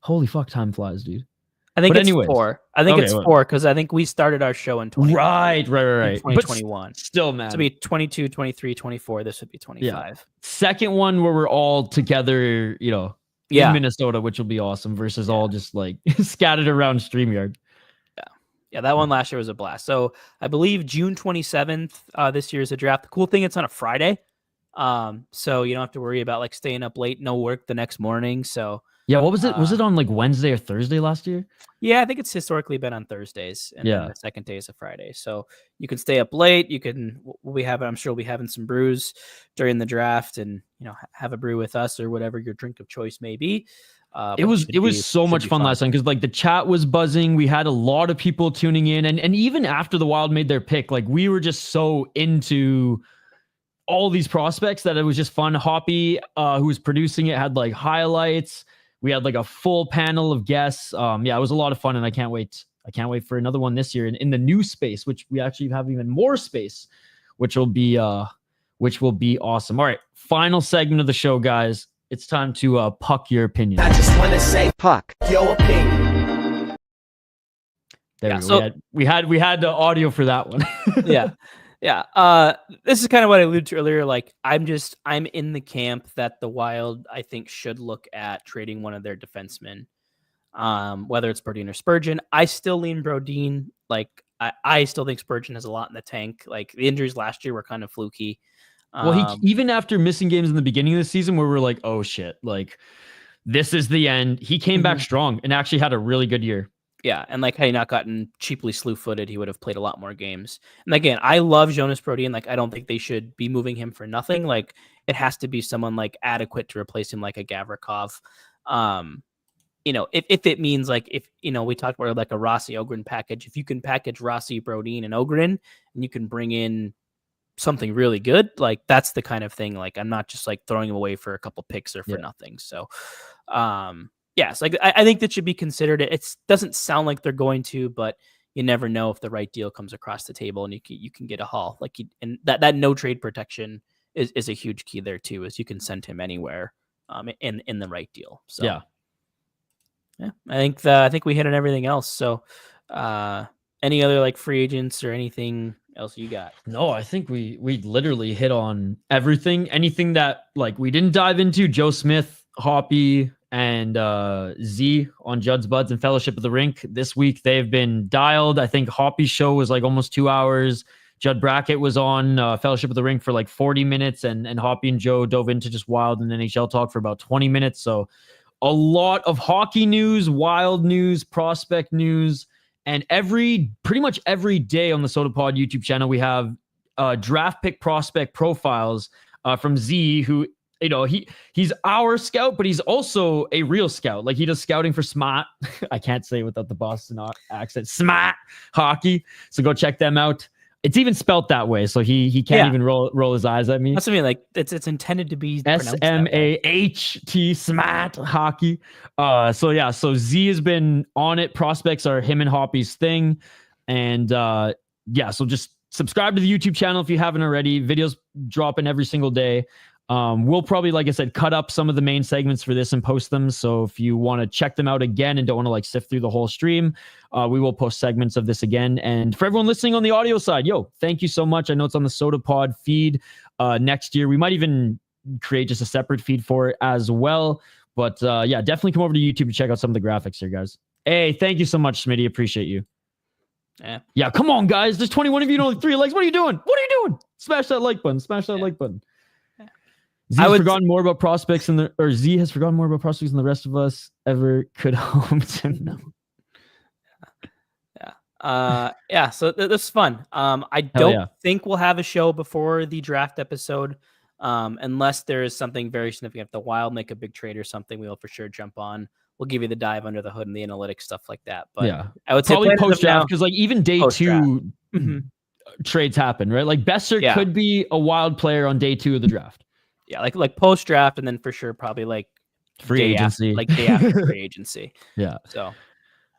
Holy fuck, time flies, dude. I think it's 4. I think it's 4 because I think we started our show in 20. Right. 2021. But still, man. So it'd be 22, 23, 24. This would be 25. Yeah. Second one where we're all together, in Minnesota, which will be awesome, versus all just like scattered around StreamYard. Yeah, that one last year was a blast. So I believe June 27th this year is a draft. The cool thing, it's on a Friday. So you don't have to worry about like staying up late, no work the next morning. So yeah, what was it? Was it on like Wednesday or Thursday last year? Yeah, I think it's historically been on Thursdays, and then the second day is a Friday. So you can stay up late. You can. I'm sure we'll be having some brews during the draft, and have a brew with us or whatever your drink of choice may be. It was so much fun last time, because like the chat was buzzing. We had a lot of people tuning in, and even after the Wild made their pick, like we were just so into all these prospects that it was just fun. Hoppy, who was producing it, had like highlights. We had like a full panel of guests. It was a lot of fun, and I can't wait. I can't wait for another one this year in the new space, which we actually have even more space, which will be awesome. All right, final segment of the show, guys. It's time to puck your opinion. I just want to say, puck your opinion. There we go. We had the audio for that one. Yeah. This is kind of what I alluded to earlier. Like, I'm in the camp that the Wild, I think, should look at trading one of their defensemen, whether it's Brodin or Spurgeon. I still lean Brodin. Like, I still think Spurgeon has a lot in the tank. Like, the injuries last year were kind of fluky. Well, even after missing games in the beginning of the season where we're like, oh shit, like this is the end, he came back strong and actually had a really good year. Yeah, and like had he not gotten cheaply slew-footed, he would have played a lot more games. And again, I love Jonas Brodin. Like, I don't think they should be moving him for nothing. Like, it has to be someone like adequate to replace him, like a Gavrikov. If it means like if we talked about like a Rossi Ogren package, if you can package Rossi, Brodin, and Ogren, and you can bring in something really good, like that's the kind of thing. Like, I'm not just like throwing him away for a couple picks or for nothing. So, yes, like I think that should be considered. It doesn't sound like they're going to, but you never know if the right deal comes across the table and you can get a haul. Like, and that no trade protection is a huge key there too, is you can send him anywhere in the right deal. So yeah, I think we hit on everything else. So any other like free agents or anything else you got? No, I think we literally hit on everything. Anything that like we didn't dive into: Joe Smith, Hoppy, and Z on Judd's Buds and Fellowship of the Rink. This week they've been dialed. I think Hoppy's show was like almost 2 hours. Judd Brackett was on Fellowship of the Rink for like 40 minutes, and Hoppy and Joe dove into just Wild and NHL talk for about 20 minutes. So a lot of hockey news, Wild news, prospect news, and pretty much every day on the Sota Pod YouTube channel, we have draft pick prospect profiles from Z, who, he's our scout, but he's also a real scout. Like, he does scouting for Smart. I can't say it without the Boston accent. Smart Hockey. So go check them out. It's even spelt that way, so he can't even roll his eyes at me. That's what I mean. Like, it's intended to be SMAHT, Smart Hockey. So Z has been on it. Prospects are him and Hoppy's thing, and so just subscribe to the YouTube channel if you haven't already. Videos dropping every single day. We'll probably, like I said, cut up some of the main segments for this and post them. So if you want to check them out again and don't want to like sift through the whole stream, we will post segments of this again. And for everyone listening on the audio side, thank you so much. I know it's on the Sota Pod feed. Next year, we might even create just a separate feed for it as well. But definitely come over to YouTube to check out some of the graphics here, guys. Hey, thank you so much, Smitty. Appreciate you. Yeah, come on, guys. There's 21 of you and only 3 likes. What are you doing? Smash that like button. Z has forgotten more about prospects than Z has forgotten more about prospects than the rest of us ever could hope to know. So this is fun. I don't think we'll have a show before the draft episode, unless there is something very significant. If the Wild make a big trade or something, we'll for sure jump on. We'll give you the dive under the hood and the analytics stuff like that. But I would say probably post draft, because like even day two trades happen, right? Like Besser could be a Wild player on day 2 of the draft. Yeah, like post draft, and then for sure probably like free agency, day after free agency. So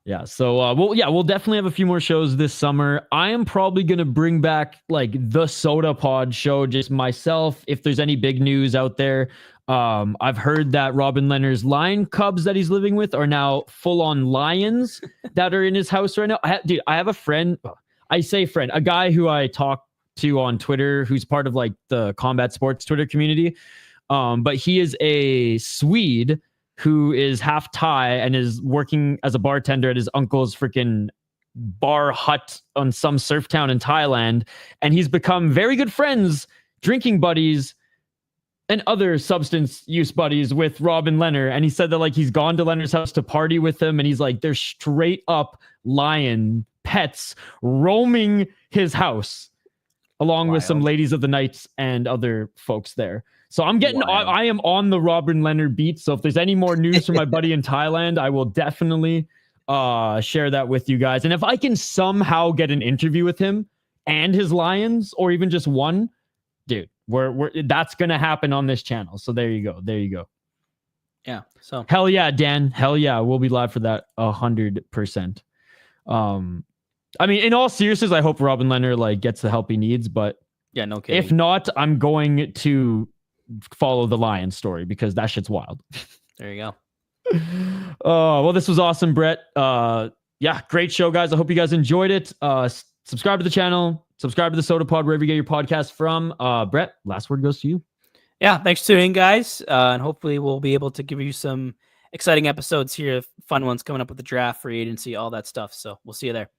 we'll definitely have a few more shows this summer. I am probably gonna bring back like the Sota Pod show, just myself. If there's any big news out there, I've heard that Robin Lehner's lion cubs that he's living with are now full on lions that are in his house right now. I have a friend. I say friend, a guy who I talk to on Twitter, who's part of like the combat sports Twitter community. But he is a Swede who is half Thai and is working as a bartender at his uncle's freaking bar hut on some surf town in Thailand. And he's become very good friends, drinking buddies, and other substance use buddies with Robin Lehner. And he said that like he's gone to Lehner's house to party with him, and he's like, they're straight up lion pets roaming his house, along with some ladies of the night and other folks there. So I am on the Robin Lehner beat. So if there's any more news from my buddy in Thailand, I will definitely share that with you guys. And if I can somehow get an interview with him and his Lions, or even just one, dude, that's going to happen on this channel. So there you go. Yeah. So hell yeah, Dan. Hell yeah. We'll be live for that 100%. I mean, in all seriousness, I hope Robin Lehner like gets the help he needs, but yeah, no kidding. If not, I'm going to follow the Lion story because that shit's wild. There you go. Well, this was awesome, Brett. Great show, guys. I hope you guys enjoyed it. Subscribe to the channel, subscribe to the Sota Pod, wherever you get your podcast from. Brett, last word goes to you. Yeah, thanks for tuning in, guys. And hopefully we'll be able to give you some exciting episodes here, fun ones coming up with the draft, free agency, all that stuff. So we'll see you there.